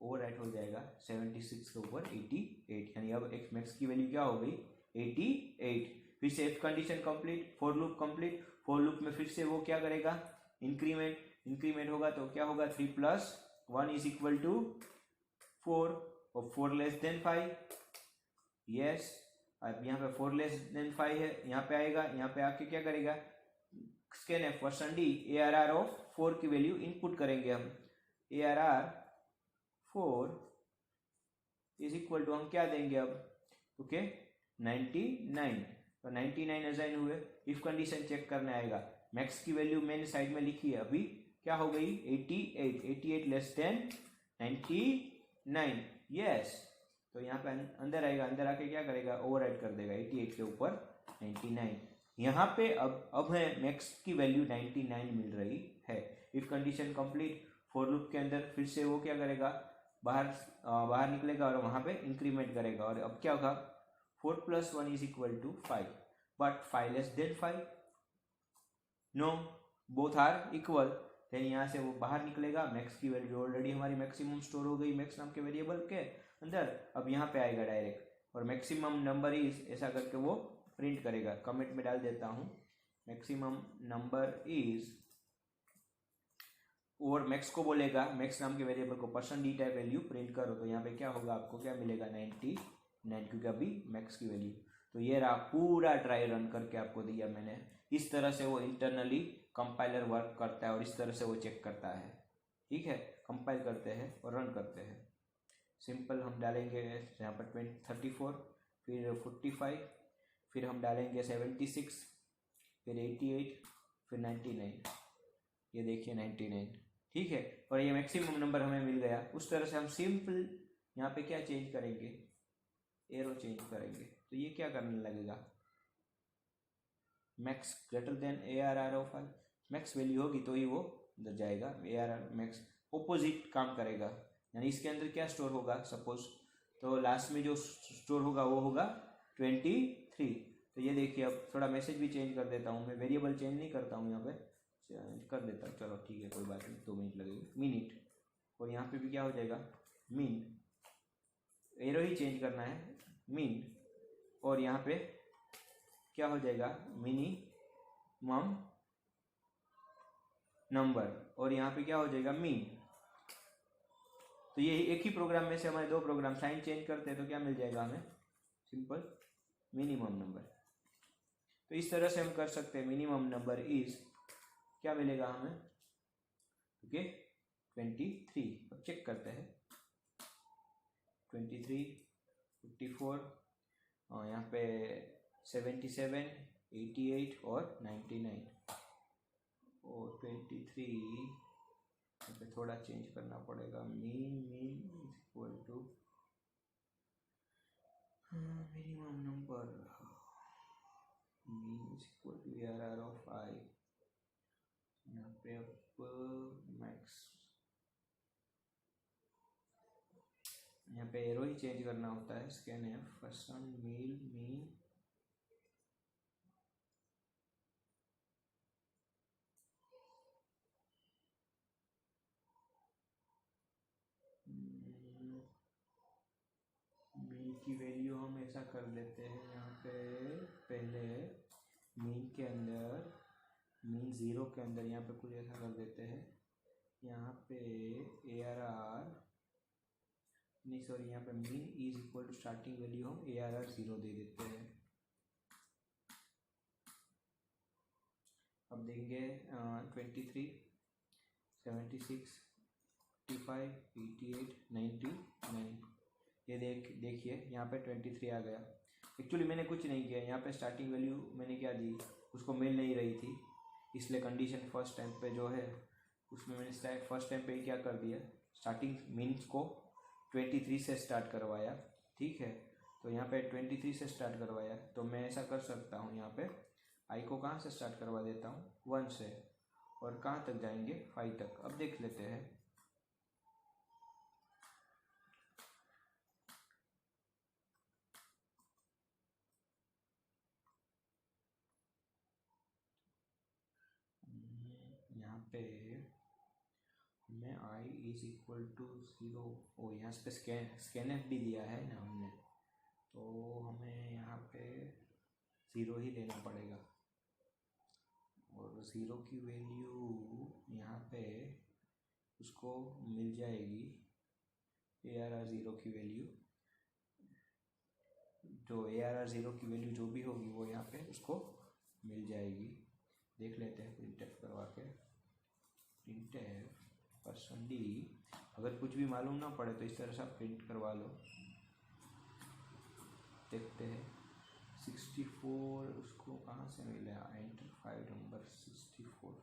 ओवरराइट हो जाएगा 76 के ऊपर 88, यानी अब एक्स मैक्स की वैल्यू क्या हो गई 88। फिर से if condition complete, for loop complete, for loop में फिर से वो क्या करेगा इंक्रीमेंट होगा, तो क्या होगा 3 + 1 = 4 और 4 लेस देन 5, यस अब यहाँ पे 4 लेस देन 5 है, यहाँ पे आएगा, यहाँ पे आके क्या करेगा स्कैनएफ /d ARR ऑफ 4 की वैल्यू इनपुट करेंगे हम, ARR 4 = हम क्या देंगे अब ओके 99, तो 99 असाइन हुए। इफ कंडीशन चेक करने आएगा, मैक्स की वैल्यू मैंने साइड में लिखी है, अभी क्या हो गई 88 लेस देन 99, यस तो यहाँ पे अंदर आएगा, अंदर आके क्या करेगा ओवरराइट कर देगा 88 के ऊपर 99। यहाँ पे अब है मैक्स की वैल्यू 99 मिल रही है। If condition complete, for loop के अंदर फिर से वो क्या करेगा बाहर निकलेगा और वहां पे इंक्रीमेंट करेगा, और अब क्या होगा 4 + 1 = 5, but 5 less than 5, no both are equal, then यहाँ से वो बाहर निकलेगा, मैक्स की वैल्यू ऑलरेडी हमारी मैक्सिमम स्टोर हो गई मैक्स नाम के वेरिएबल के अंदर, अब यहाँ पे आएगा डायरेक्ट और मैक्सिमम नंबर इज ऐसा करके वो प्रिंट करेगा। कमेंट में डाल देता हूँ मैक्सिमम नंबर इज, और मैक्स को बोलेगा मैक्स नाम के वेरिएबल को %d टाइप वैल्यू प्रिंट करो, तो यहाँ पे क्या होगा आपको क्या मिलेगा 99, क्योंकि अभी मैक्स की वैल्यू। तो ये रहा पूरा ट्राई रन करके आपको दिया मैंने। इस तरह से वो इंटरनली कंपाइलर वर्क करता है और इस तरह से वो चेक करता है, ठीक है। कंपाइल करते हैं और रन करते हैं। सिंपल हम डालेंगे यहाँ पर 34, फिर 45, फिर हम डालेंगे 76, फिर 88, फिर 99, ये देखिए 99, ठीक है। और ये मैक्सिमम नंबर हमें मिल गया। उस तरह से हम सिंपल यहाँ पे क्या चेंज करेंगे, एरो चेंज करेंगे, तो ये क्या करने लगेगा max greater than ARR of max value होगी तो ही वो उधर जाएगा, ARR मैक्स ऑपोजिट काम करेगा, यानी इसके अंदर क्या स्टोर होगा सपोज, तो लास्ट में जो स्टोर होगा वो होगा 23। तो ये देखिए अब थोड़ा मैसेज भी चेंज कर देता हूँ मैं, वेरिएबल चेंज नहीं करता हूँ यहाँ पे, कर देता हूँ, चलो ठीक है कोई बात नहीं, 2 मिनट लगेगी मिनट, और यहाँ पे भी क्या हो जाएगा मीन, एरो ही चेंज करना है मीन, और यहाँ पे क्या हो जाएगा मिनिमम नंबर, और यहाँ पे क्या हो जाएगा मीन। तो ये एक ही प्रोग्राम में से हमारे 2 प्रोग्राम साइन चेंज करते हैं तो क्या मिल जाएगा हमें सिंपल मिनिमम नंबर। तो इस तरह से हम कर सकते हैं मिनिमम नंबर इज क्या मिलेगा हमें? ओके 23। अब चेक करते हैं 23, 54 और यहाँ पे 77, 88 और 99 और 23 यहाँ पे थोड़ा चेंज करना पड़ेगा। Min is equal to minimum number, min is equal to ARR of I। यहाँ पे अब मैक्स, यहाँ पे एरो ही चेंज करना होता है। स्कैन एफ पर्सन मील मीन मीन की वैल्यू हम ऐसा कर देते हैं। यहाँ पे पहले मीन के अंदर, मीन 0 के अंदर यहाँ पे कुछ ऐसा कर देते हैं। यहाँ पे ARR नहीं सॉरी, यहाँ पे min is equal to starting value हम ARR 0 दे देते हैं। अब देंगे 23, 76, 55, 88, 99। ये देखिए यहाँ पे 23 आ गया। एक्चुअली मैंने कुछ नहीं किया, यहाँ पे स्टार्टिंग वैल्यू मैंने क्या दी, उसको मिल नहीं रही थी, इसलिए कंडीशन फर्स्ट टाइम पे जो है उसमें मैंने फर्स्ट टाइम पे क्या कर दिया, स्टार्टिंग मीन्स को 23 से स्टार्ट करवाया। ठीक है, तो यहाँ पे 23 से स्टार्ट करवाया, तो मैं ऐसा कर सकता हूँ, यहाँ पे आई को कहाँ से स्टार्ट करवा देता हूँ 1 से, और कहाँ तक जाएंगे 5 तक। अब देख लेते हैं यहाँ पे हमें आई इज इक्वल टू 0, ओ यहाँ पे स्कैन एफ भी दिया है ना हमने, तो हमें यहाँ पे 0 ही लेना पड़ेगा। और 0 की वैल्यू यहाँ पे उसको मिल जाएगी ARR 0 की वैल्यू, जो ARR 0 की वैल्यू जो भी होगी वो यहाँ पे उसको मिल जाएगी। देख लेते हैं प्रिंटएफ करवा के, प्रिंटएफ पर्सन डी। अगर कुछ भी मालूम ना पड़े तो इस तरह से आप प्रिंट करवा लो। देखते हैं 64 उसको कहाँ से मिला, एंटर फाइल नंबर 64।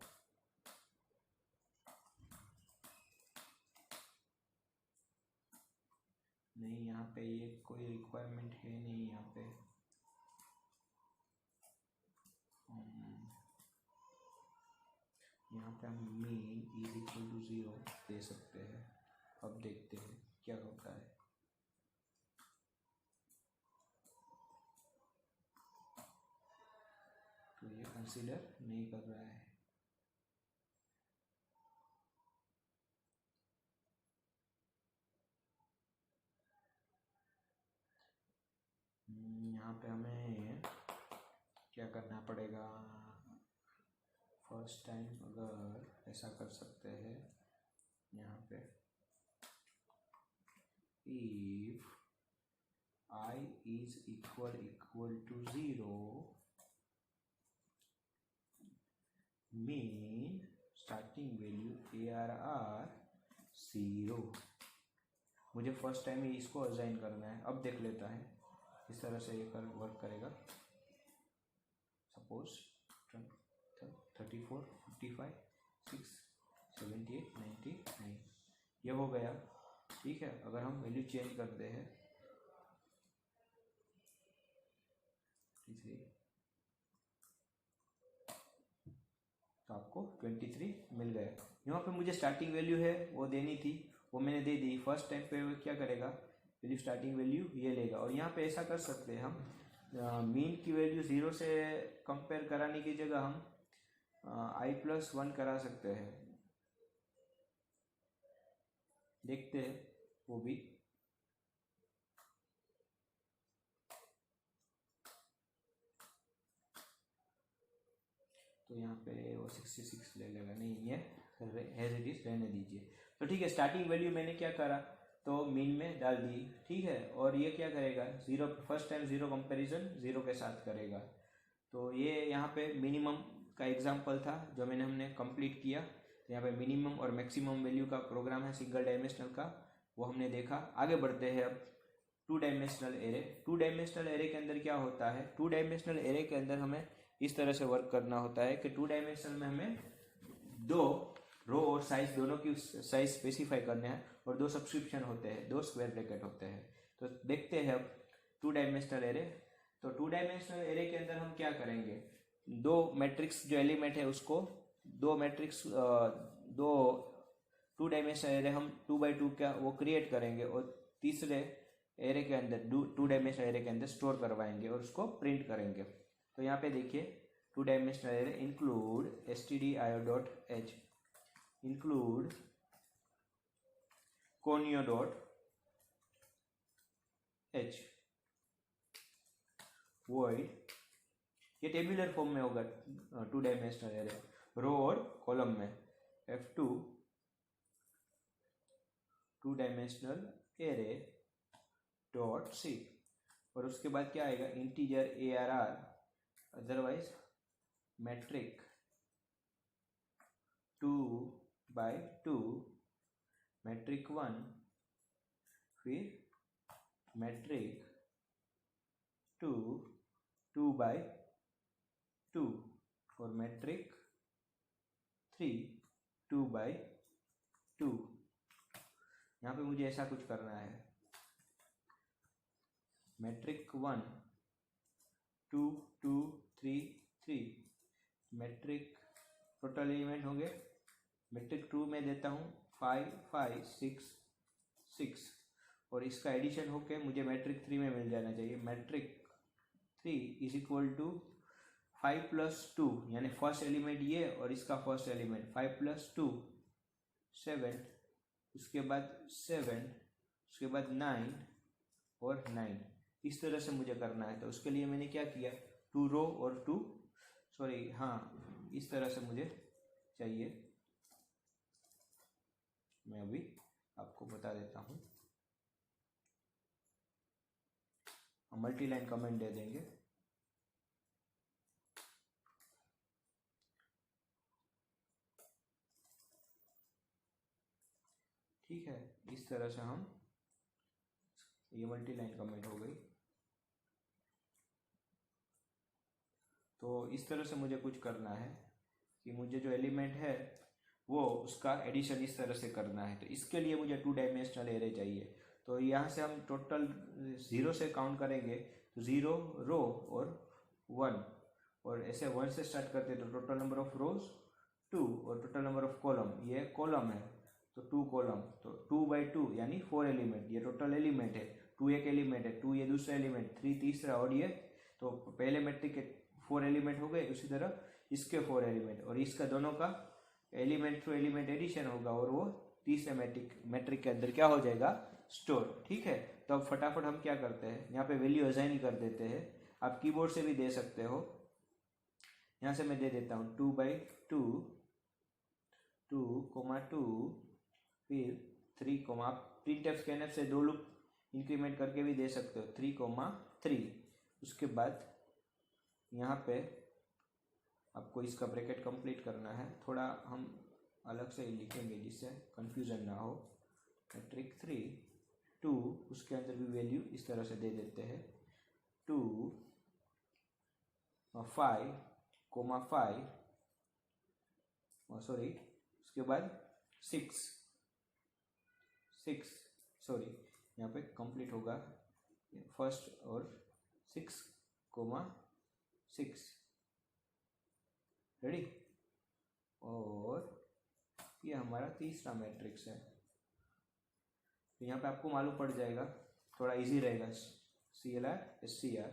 नहीं, यहाँ पे ये कोई रिक्वायरमेंट है नहीं। यहाँ पे हम मीन इज इक्वल टू 0 दे सकते हैं। अब देखते हैं क्या होता है। तो ये कंसीडर नहीं कर रहा है। यहाँ पे हमें क्या करना पड़ेगा, फर्स्ट टाइम अगर ऐसा कर सकते हैं, यहाँ पे if I is equal to 0 mean starting value ARR 0। मुझे फर्स्ट टाइम ही इसको असाइन करना है। अब देख लेता है इस तरह से ये वर्क करेगा। सपोज 34, 55, 6, 78, 99 ये हो गया। ठीक है, अगर हम वैल्यू चेंज करते हैं तो आपको 23 मिल गया। यहाँ पे मुझे स्टार्टिंग वैल्यू है वो देनी थी, वो मैंने दे दी। फर्स्ट टाइम पे क्या करेगा, वैल्यू स्टार्टिंग वैल्यू ये लेगा। और यहाँ पे ऐसा कर सकते हैं हम, मीन की वैल्यू 0 से कंपेयर कराने की जगह हम I+1 करा सकते हैं। देखते हैं वो भी। तो यहाँ पे वो 66 ले लेगा, नहीं ये एज इट इज रहने दीजिए। तो ठीक है, स्टार्टिंग वैल्यू मैंने क्या करा, तो मीन में डाल दी। ठीक है, और ये क्या करेगा, 0 फर्स्ट टाइम 0 कंपैरिजन 0 के साथ करेगा। तो ये यहाँ पे मिनिमम का एग्जाम्पल था जो हमने कंप्लीट किया। तो यहाँ पे मिनिमम और मैक्सिमम वैल्यू का प्रोग्राम है सिंगल डायमेंशनल का, वो हमने देखा। आगे बढ़ते हैं अब to dimensional array. To dimensional array के अंदर क्या होता है, टू डायमेंशनल एरे के अंदर हमें इस तरह से वर्क करना होता है कि टू डायमेंशनल में हमें दो रो और साइज दोनों की साइज स्पेसिफाई करने हैं और दो सब्सक्रिप्शन होते हैं, दो स्क्वायर ब्रैकेट होते हैं। तो देखते हैं अब टू डायमेंशनल एरे। तो टू डायमेंशनल एरे के अंदर हम क्या करेंगे, दो मैट्रिक्स जो एलिमेंट है उसको दो मैट्रिक्स दो टू डायमेंशनल एरे हम 2x2 का वो क्रिएट करेंगे और तीसरे एरे के अंदर टू डायमेंशनल एरे के अंदर स्टोर करवाएंगे और उसको प्रिंट करेंगे। तो यहाँ पे देखिए to dimensional array include stdio.h include conio.h void, ये टेबुलर फॉर्म में होगा टू डायमेंशनल एरे, रो और कॉलम में f2 two dimensional array dot C, और उसके बाद क्या आएगा integer ARR otherwise matrix 2x2 matrix 1 फिर मैट्रिक 2x2 और मैट्रिक 3 2x2। यहाँ पे मुझे ऐसा कुछ करना है, मैट्रिक 1 2 2 3 3 मैट्रिक टोटल एलिमेंट होंगे, मैट्रिक 2 में देता हूँ 5 5 6 6 और इसका एडिशन होके मुझे मैट्रिक 3 में मिल जाना चाहिए। मैट्रिक 3 इज इक्वल टू 5 + 2 यानी फर्स्ट एलिमेंट ये और इसका फर्स्ट एलिमेंट 5 + 2 7, उसके बाद 7, उसके बाद 9 और 9। इस तरह से मुझे करना है। तो उसके लिए मैंने क्या किया, 2 रो और 2 सॉरी हाँ इस तरह से मुझे चाहिए। मैं अभी आपको बता देता हूँ, हम मल्टी लाइन कमेंट दे देंगे। ठीक है, इस तरह से हम ये मल्टी लाइन कमेंट हो गई। तो इस तरह से मुझे कुछ करना है कि मुझे जो एलिमेंट है वो उसका एडिशन इस तरह से करना है। तो इसके लिए मुझे टू डायमेंशनल एरे चाहिए। तो यहाँ से हम टोटल 0 से काउंट करेंगे तो 0 रो और 1, और ऐसे 1 से स्टार्ट करते हैं तो टोटल नंबर ऑफ रोज 2 और टोटल नंबर ऑफ कॉलम, ये कॉलम है तो 2 कॉलम, तो 2x2 यानी 4 एलिमेंट, ये टोटल एलिमेंट है। 2 एक एलिमेंट है, 2 ये दूसरा एलिमेंट, 3 तीसरा और ये, तो पहले मैट्रिक के 4 एलिमेंट हो गए, उसी तरह इसके 4 एलिमेंट और इसका दोनों का एलिमेंट टू एलिमेंट एडिशन होगा और वो तीसरे मैट्रिक के अंदर क्या हो जाएगा, स्टोर। ठीक है, तो अब फटाफट हम क्या करते हैं, यहाँ पे वैल्यू असाइन कर देते हैं। आप कीबोर्ड से भी दे सकते हो, यहाँ से मैं दे देता हूँ 2x2 2, फिर 3, प्रिंटफ स्कैनफ से 2 लूप इंक्रीमेंट करके भी दे सकते हो 3, उसके बाद यहाँ पे आपको इसका ब्रैकेट कंप्लीट करना है। थोड़ा हम अलग से लिखेंगे जिससे कंफ्यूजन ना हो। मैट्रिक 3 2, उसके अंदर भी वैल्यू इस तरह से दे देते हैं 2 5, सॉरी उसके बाद 6 सॉरी यहाँ पे कंप्लीट होगा फर्स्ट और 6, 6 रेडी, और ये हमारा तीसरा मैट्रिक्स है। तो यहाँ पे आपको मालूम पड़ जाएगा, थोड़ा इजी रहेगा, CLR SCR।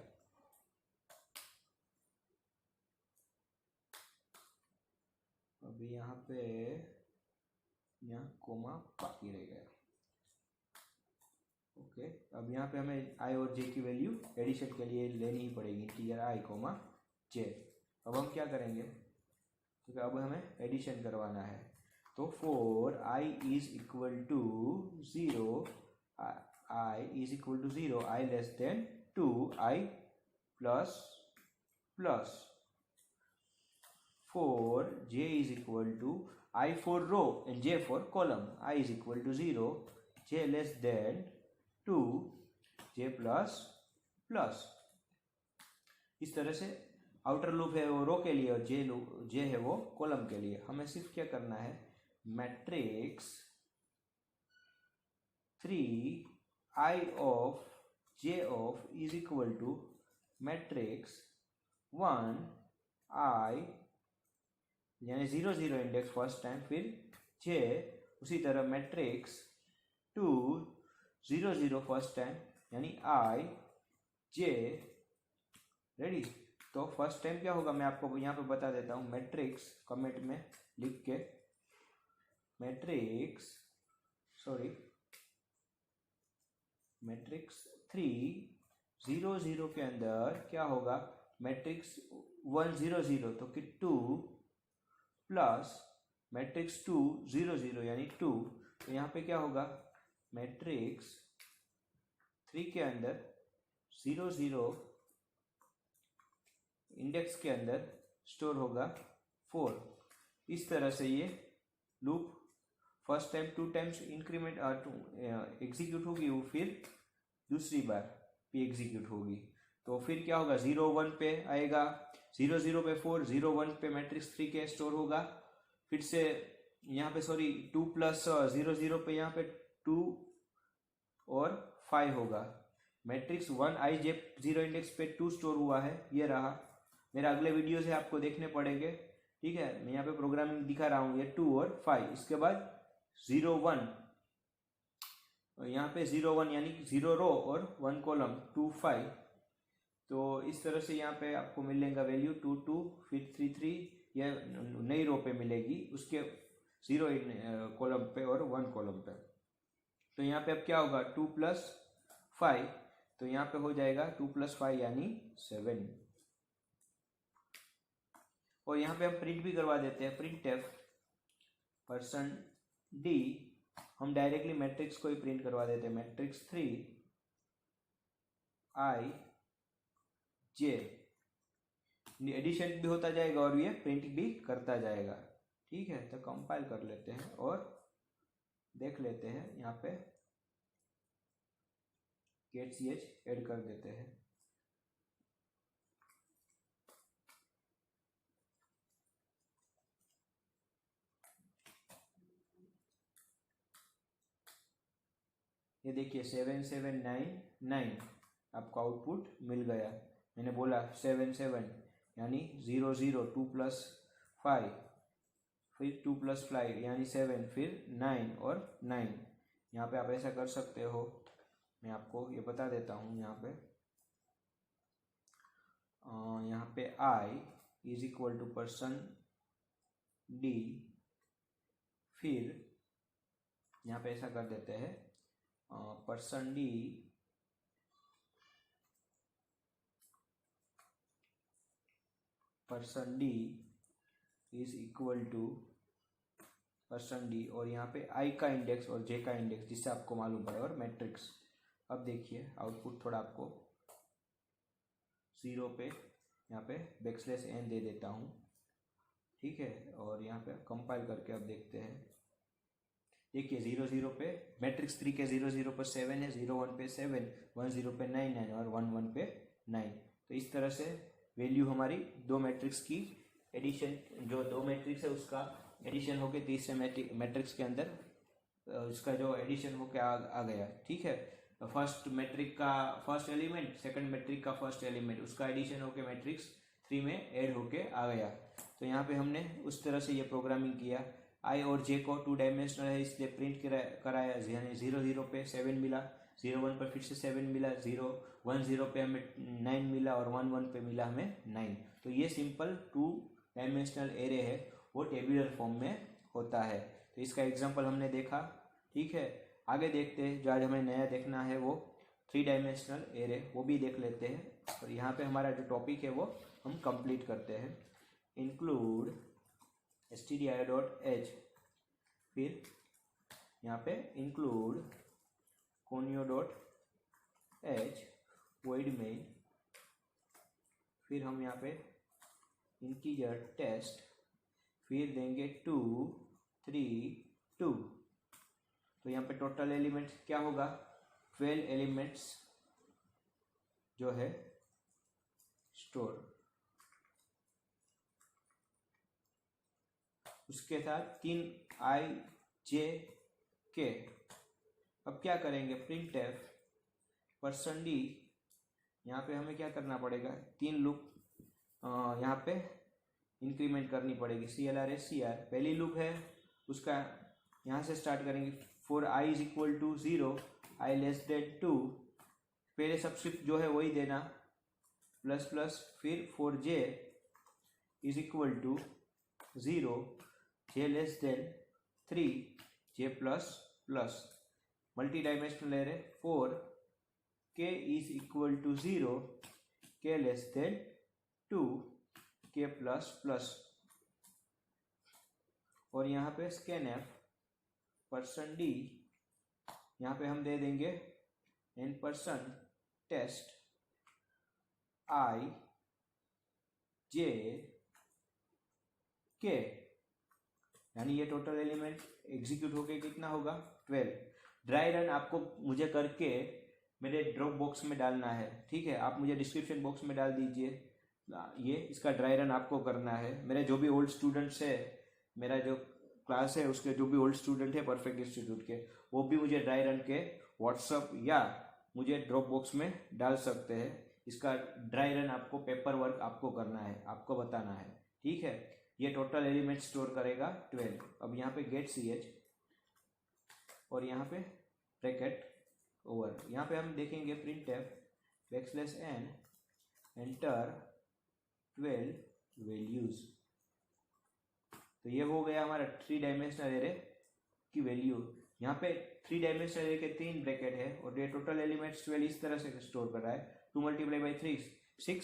अभी यहाँ पे कोमा बाकी रह गया। ओके, अब यहाँ पे हमें I और J की वैल्यू एडिशन के लिए लेनी ही पड़ेगी, इंटीजर I, J। अब हम क्या करेंगे, क्योंकि अब हमें एडिशन करवाना है। तो 4 I is equal to 0, I less than 2, I plus for j is equal to I for row and j for column. I is equal to 0, j less than 2, j plus plus. इस तरह से outer loop है वो रो के लिए और जे है वो कॉलम के लिए। हमें सिर्फ क्या करना है, matrix 3i of j of is equal to matrix 1i यानी 0 0 इंडेक्स फर्स्ट टाइम, फिर j उसी तरह मैट्रिक्स 2 0 0 फर्स्ट टाइम यानी i j। रेडी? तो फर्स्ट टाइम क्या होगा मैं आपको यहाँ पे बता देता हूँ, मैट्रिक्स कमेंट में लिख के, मैट्रिक्स 3 0 0 के अंदर क्या होगा, मैट्रिक्स 1 0 0 तो कि 2 प्लस मैट्रिक्स 2 0 0 यानी 2। तो यहाँ पे क्या होगा, मैट्रिक्स 3 के अंदर 0 0 इंडेक्स के अंदर स्टोर होगा 4। इस तरह से ये loop first time 2 times increment execute होगी, वो फिर दूसरी बार भी एग्जीक्यूट होगी। तो फिर क्या होगा, 0 1 पे आएगा, 0 0 पे 4, 0 1 पे मैट्रिक्स 3 के स्टोर होगा, फिर से यहाँ पे 2 प्लस 0 0 पे यहाँ पे 2 और 5 होगा। मैट्रिक्स 1 i j 0 इंडेक्स पे 2 स्टोर हुआ है, ये रहा। मेरा अगले वीडियो से आपको देखने पड़ेंगे, ठीक है। मैं यहाँ पे प्रोग्रामिंग दिखा रहा हूँ, ये 2 और 5। इसके बाद 0 1 यहाँ पे 0 1 यानी 0 रो और 1 कॉलम 2 5। तो इस तरह से यहाँ पे आपको मिलेगा वैल्यू 2 2 फिर 3 3, यह नई रो पे मिलेगी उसके 0 कॉलम पे और 1 कॉलम पे। तो यहाँ पे अब क्या होगा, 2 प्लस 5, तो यहाँ पे हो जाएगा 2 प्लस 5 यानी 7। और यहाँ पे हम प्रिंट भी करवा देते हैं, प्रिंट एफ %d, हम डायरेक्टली मैट्रिक्स को ही प्रिंट करवा देते हैं, मैट्रिक्स 3 i j। एडिशन भी होता जाएगा और ये प्रिंट भी करता जाएगा, ठीक है। तो कंपाइल कर लेते हैं और देख लेते हैं, यहाँ पे get ch ऐड कर देते हैं। ये देखिए 7 7 9 9 आपको आउटपुट मिल गया। मैंने बोला 7 7 यानी 0 0 2 प्लस 5 फिर 2 प्लस 5 यानी 7 फिर 9 और 9। यहाँ पे आप ऐसा कर सकते हो, मैं आपको ये बता देता हूँ। यहाँ पे i is equal to %d, फिर यहाँ पे ऐसा कर देते हैं %d is equal to %d और यहाँ पे i का इंडेक्स और j का इंडेक्स जिससे आपको मालूम पड़े और मैट्रिक्स। अब देखिए आउटपुट थोड़ा आपको 0 पे यहाँ पे \n दे देता हूँ, ठीक है। और यहाँ पे कंपाइल करके अब देखते हैं, देखिए 0 0 पे मैट्रिक्स 3 के 0 0 पर 7 है, 0 1 पे 7, 1 0 पे 9 9 और 1 1 पे 9। तो इस तरह से वैल्यू हमारी दो मैट्रिक्स की एडिशन, जो दो मैट्रिक्स है उसका एडिशन होके तीसरे मैट्रिक्स के अंदर इसका जो एडिशन होके आ गया, ठीक है। फर्स्ट मैट्रिक का फर्स्ट एलिमेंट, सेकंड मैट्रिक का फर्स्ट एलिमेंट, उसका एडिशन होके मैट्रिक्स 3 में ऐड होके आ गया। तो यहाँ पे हमने उस तरह से ये प्रोग्रामिंग किया। i और j को 2 डायमेंशनल है इसलिए प्रिंट कराया, यानी 0 0 पे 7 मिला, 0 1 पर फिर से 7 मिला, 0 1 0 पे हमें 9 मिला और 1 1 पे मिला हमें 9। तो ये सिंपल 2 डायमेंशनल एरे है, वो टेबुलर फॉर्म में होता है। तो इसका एग्जांपल हमने देखा, ठीक है। आगे देखते हैं, जो आज हमें नया देखना है वो 3 डायमेंशनल एरे, वो भी देख लेते हैं। और यहाँ पे हमारा जो टॉपिक है वो हम कंप्लीट करते हैं। इंक्लूड stdio.h, फिर यहाँ पे इंक्लूड conio.h void main, फिर हम यहाँ पे इंटीजर टेस्ट फिर देंगे 2 3 2। तो यहाँ पे टोटल एलिमेंट्स क्या होगा, 12 एलिमेंट्स जो है स्टोर। उसके साथ 3 i j k। अब क्या करेंगे, प्रिंट एफ % d। यहाँ पे हमें क्या करना पड़ेगा, 3 लूप यहाँ पे इंक्रीमेंट करनी पड़ेगी। CLR पहली लूप है उसका, यहाँ से स्टार्ट करेंगे। For i is equal to 0, i less than 2, पहले सबस्क्रिप्ट जो है वही देना, प्लस प्लस, फिर for j is equal to 0, j less than 3, j plus plus, multi dimensional array. For k is equal to 0, k less than 2, k plus plus. और यहाँ पे scanf %d, यहाँ पे हम दे देंगे n% test i j k, यानी ये total element execute होके कितना होगा, 12। ड्राई रन आपको मुझे करके मेरे ड्रॉप बॉक्स में डालना है, ठीक है। आप मुझे डिस्क्रिप्शन बॉक्स में डाल दीजिए, ये इसका ड्राई रन आपको करना है। मेरे जो भी ओल्ड स्टूडेंट्स है, मेरा जो क्लास है उसके जो भी ओल्ड स्टूडेंट है परफेक्ट इंस्टीट्यूट के, वो भी मुझे ड्राई रन के व्हाट्सअप या मुझे ड्रॉप बॉक्स में डाल सकते हैं। इसका ड्राई रन आपको पेपर वर्क आपको करना है, आपको बताना है, ठीक है। ये टोटल एलिमेंट स्टोर करेगा 12। अब यहाँ पे गेट ch और यहाँ पे ब्रैकेट ओवर, यहाँ पे हम देखेंगे print F \n enter 12 values. तो ये हो गया हमारा 3 डायमेंशनल एरे की वैल्यू। यहाँ पे 3 डायमेंशनल एरे के 3 ब्रैकेट है और ये टोटल एलिमेंट्स 12 इस तरह से स्टोर कर रहा है। 2 × 3 6,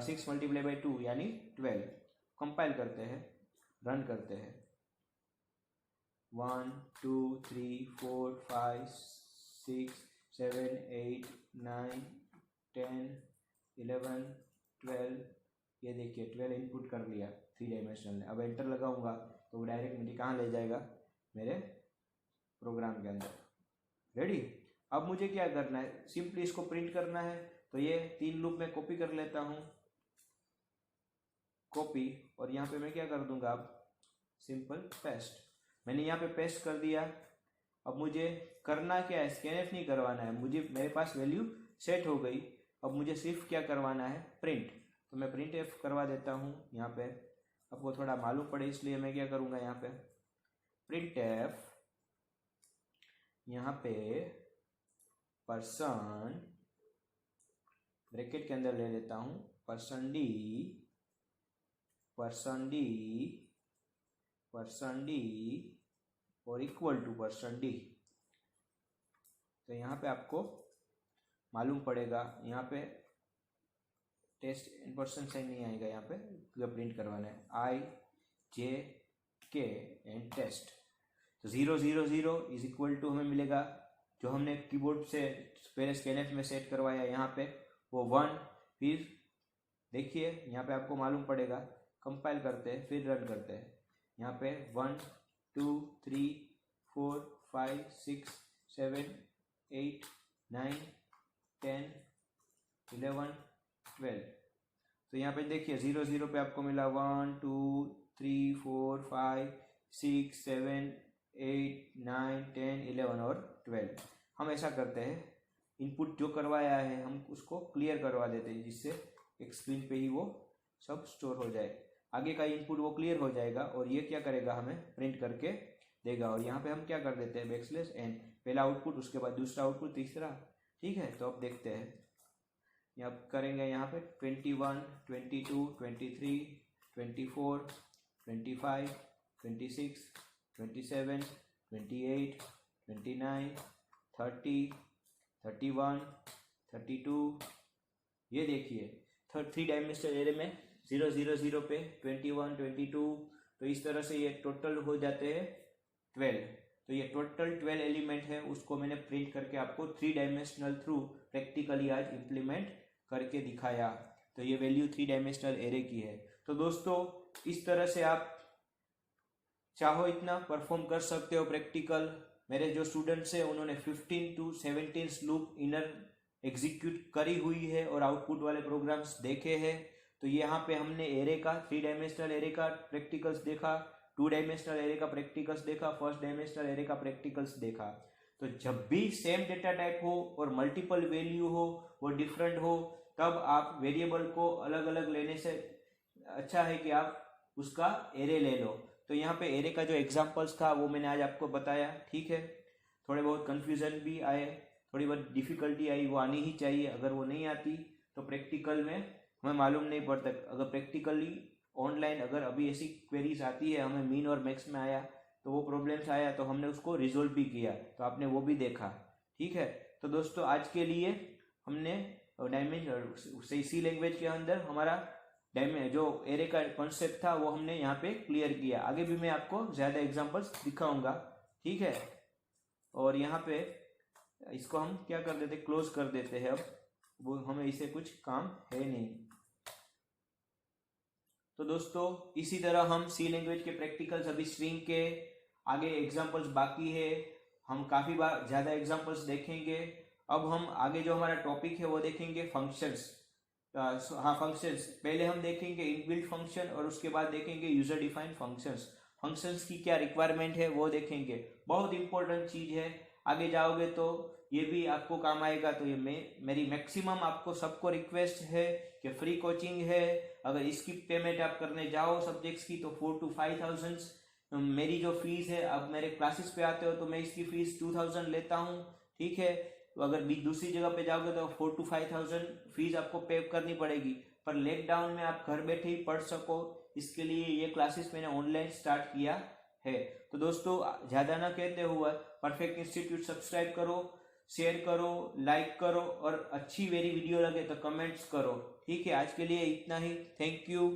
6 × 2 यानी 12। कंपाइल करते हैं, रन करते हैं। 1 2 3 4 5 6 7 8 9 10 11 12। ये देखिए 12 इनपुट कर लिया 3 डायमेंशनल ने। अब एंटर लगाऊंगा तो वो डायरेक्ट मुझे कहाँ ले जाएगा, मेरे प्रोग्राम के अंदर। रेडी। अब मुझे क्या करना है, सिंपली इसको प्रिंट करना है। तो ये 3 लूप में कॉपी कर लेता हूँ, कॉपी, और यहाँ पे मैं क्या कर दूंगा, अब सिंपल पेस्ट। मैंने यहाँ पे पेस्ट कर दिया। अब मुझे करना क्या है, स्कैनफ नहीं करवाना है मुझे, मेरे पास वैल्यू सेट हो गई। अब मुझे सिर्फ क्या करवाना है, प्रिंट। तो मैं प्रिंट एफ करवा देता हूँ यहाँ पे, आपको थोड़ा मालूम पड़े इसलिए मैं क्या करूँगा, यहाँ पे प्रिंट एफ, यहाँ पे % ब्रैकेट के अंदर ले लेता हूँ %d और इक्वल टू %d। तो यहाँ पे आपको मालूम पड़ेगा, यहाँ पे टेस्ट % साइन नहीं आएगा, यहाँ पे जब प्रिंट करवाना है i j k and test. तो 0 0 0 इज इक्वल टू हमें मिलेगा जो हमने कीबोर्ड से पहले स्कैनफ में सेट करवाया, यहाँ पे वो 1। फिर देखिए यहाँ पे आपको मालूम पड़ेगा, कंपाइल करते हैं फिर रन करते हैं। यहाँ पे 1 2 3 4 5 6 7 8 9 10 11 12। तो यहाँ पे देखिए 0 0 पे आपको मिला 1 2 3 4 5 6 7 8 9 10 11 और 12। हम ऐसा करते हैं, इनपुट जो करवाया है हम उसको क्लियर करवा देते हैं, जिससे एक स्क्रीन पे ही वो सब स्टोर हो जाए। आगे का इनपुट वो क्लियर हो जाएगा और ये क्या करेगा, हमें प्रिंट करके देगा। और यहाँ पे हम क्या कर देते हैं, \n, पहला आउटपुट, उसके बाद दूसरा आउटपुट, तीसरा। ठीक है, तो अब देखते हैं, यहाँ करेंगे यहाँ पे 21 22 23 24 25 26 27 28 29 30 31 32। ये देखिए 3 डायमेंशनल एरे में 0 0 0 पे 21 22। तो इस तरह से ये टोटल हो जाते हैं 12। तो ये टोटल 12 एलिमेंट है, उसको मैंने प्रिंट करके आपको 3 डायमेंशनल थ्रू प्रैक्टिकली आज इम्प्लीमेंट करके दिखाया। तो ये वैल्यू 3 डायमेंशनल एरे की है। तो दोस्तों इस तरह से आप चाहो इतना परफॉर्म कर सकते हो प्रैक्टिकल। मेरे जो स्टूडेंट्स हैं उन्होंने 15 to 17 लूप इनर एग्जीक्यूट करी हुई है और आउटपुट वाले प्रोग्राम्स देखे हैं। तो यहाँ पे हमने एरे का 3 डायमेंशनल एरे का प्रैक्टिकल्स देखा, 2 डायमेंशनल एरे का प्रैक्टिकल्स देखा, फर्स्ट डायमेंशनल एरे का प्रैक्टिकल्स देखा। तो जब भी सेम डेटा टाइप हो और मल्टीपल वैल्यू हो, वो डिफरेंट हो, तब आप वेरिएबल को अलग अलग लेने से अच्छा है कि आप उसका एरे ले लो। तो यहाँ पे एरे का जो एग्जांपल्स था वो मैंने आज आपको बताया, ठीक है। थोड़े बहुत कंफ्यूजन भी आए, थोड़ी बहुत डिफिकल्टी आई, वो आनी ही चाहिए। अगर वो नहीं आती तो प्रैक्टिकल में हमें मालूम नहीं पड़ता। अगर प्रैक्टिकली ऑनलाइन अगर अभी ऐसी क्वेरीज आती है, हमें मीन और मैक्स में आया तो वो प्रॉब्लम्स आया तो हमने उसको रिजोल्व भी किया, तो आपने वो भी देखा, ठीक है। तो दोस्तों आज के लिए हमने सी लैंग्वेज के अंदर हमारा जो एरे का कॉन्सेप्ट था वो हमने यहाँ पे क्लियर किया। आगे भी मैं आपको ज़्यादा एग्जांपल्स दिखाऊंगा, ठीक है। और यहाँ पे इसको हम क्या कर देते, क्लोज कर देते हैं। अब वो हमें इसे कुछ काम है नहीं। तो दोस्तों इसी तरह हम सी लैंग्वेज के प्रैक्टिकल्स अभी स्ट्रिंग के आगे एग्जांपल्स बाकी है, हम काफ़ी बार ज़्यादा एग्जांपल्स देखेंगे। अब हम आगे जो हमारा टॉपिक है वो देखेंगे फंक्शंस। हाँ फंक्शंस पहले हम देखेंगे इनबिल्ट फंक्शन और उसके बाद देखेंगे यूजर डिफाइंड फंक्शंस। फंक्शंस की क्या रिक्वायरमेंट है वो देखेंगे, बहुत इंपॉर्टेंट चीज़ है। आगे जाओगे तो ये भी आपको काम आएगा। तो ये मेरी मैक्सिमम आपको सबको रिक्वेस्ट है कि फ्री कोचिंग है, अगर इसकी पेमेंट आप करने जाओ सब्जेक्ट्स की तो 4 to 5,000 मेरी जो फीस है। अब मेरे क्लासेस पे आते हो तो मैं इसकी फीस 2,000 लेता हूँ, ठीक है। तो अगर भी दूसरी जगह पे जाओगे तो 4 to 5,000 फीस आपको पे करनी पड़ेगी, पर लॉकडाउन में आप घर बैठे ही पढ़ सको, इसके लिए ये क्लासेस मैंने ऑनलाइन स्टार्ट किया है। तो दोस्तों ज़्यादा ना कहते हुए परफेक्ट इंस्टीट्यूट सब्सक्राइब करो, शेयर करो, लाइक करो और अच्छी मेरी वीडियो लगे तो कमेंट्स करो, ठीक है। आज के लिए इतना ही, थैंक यू।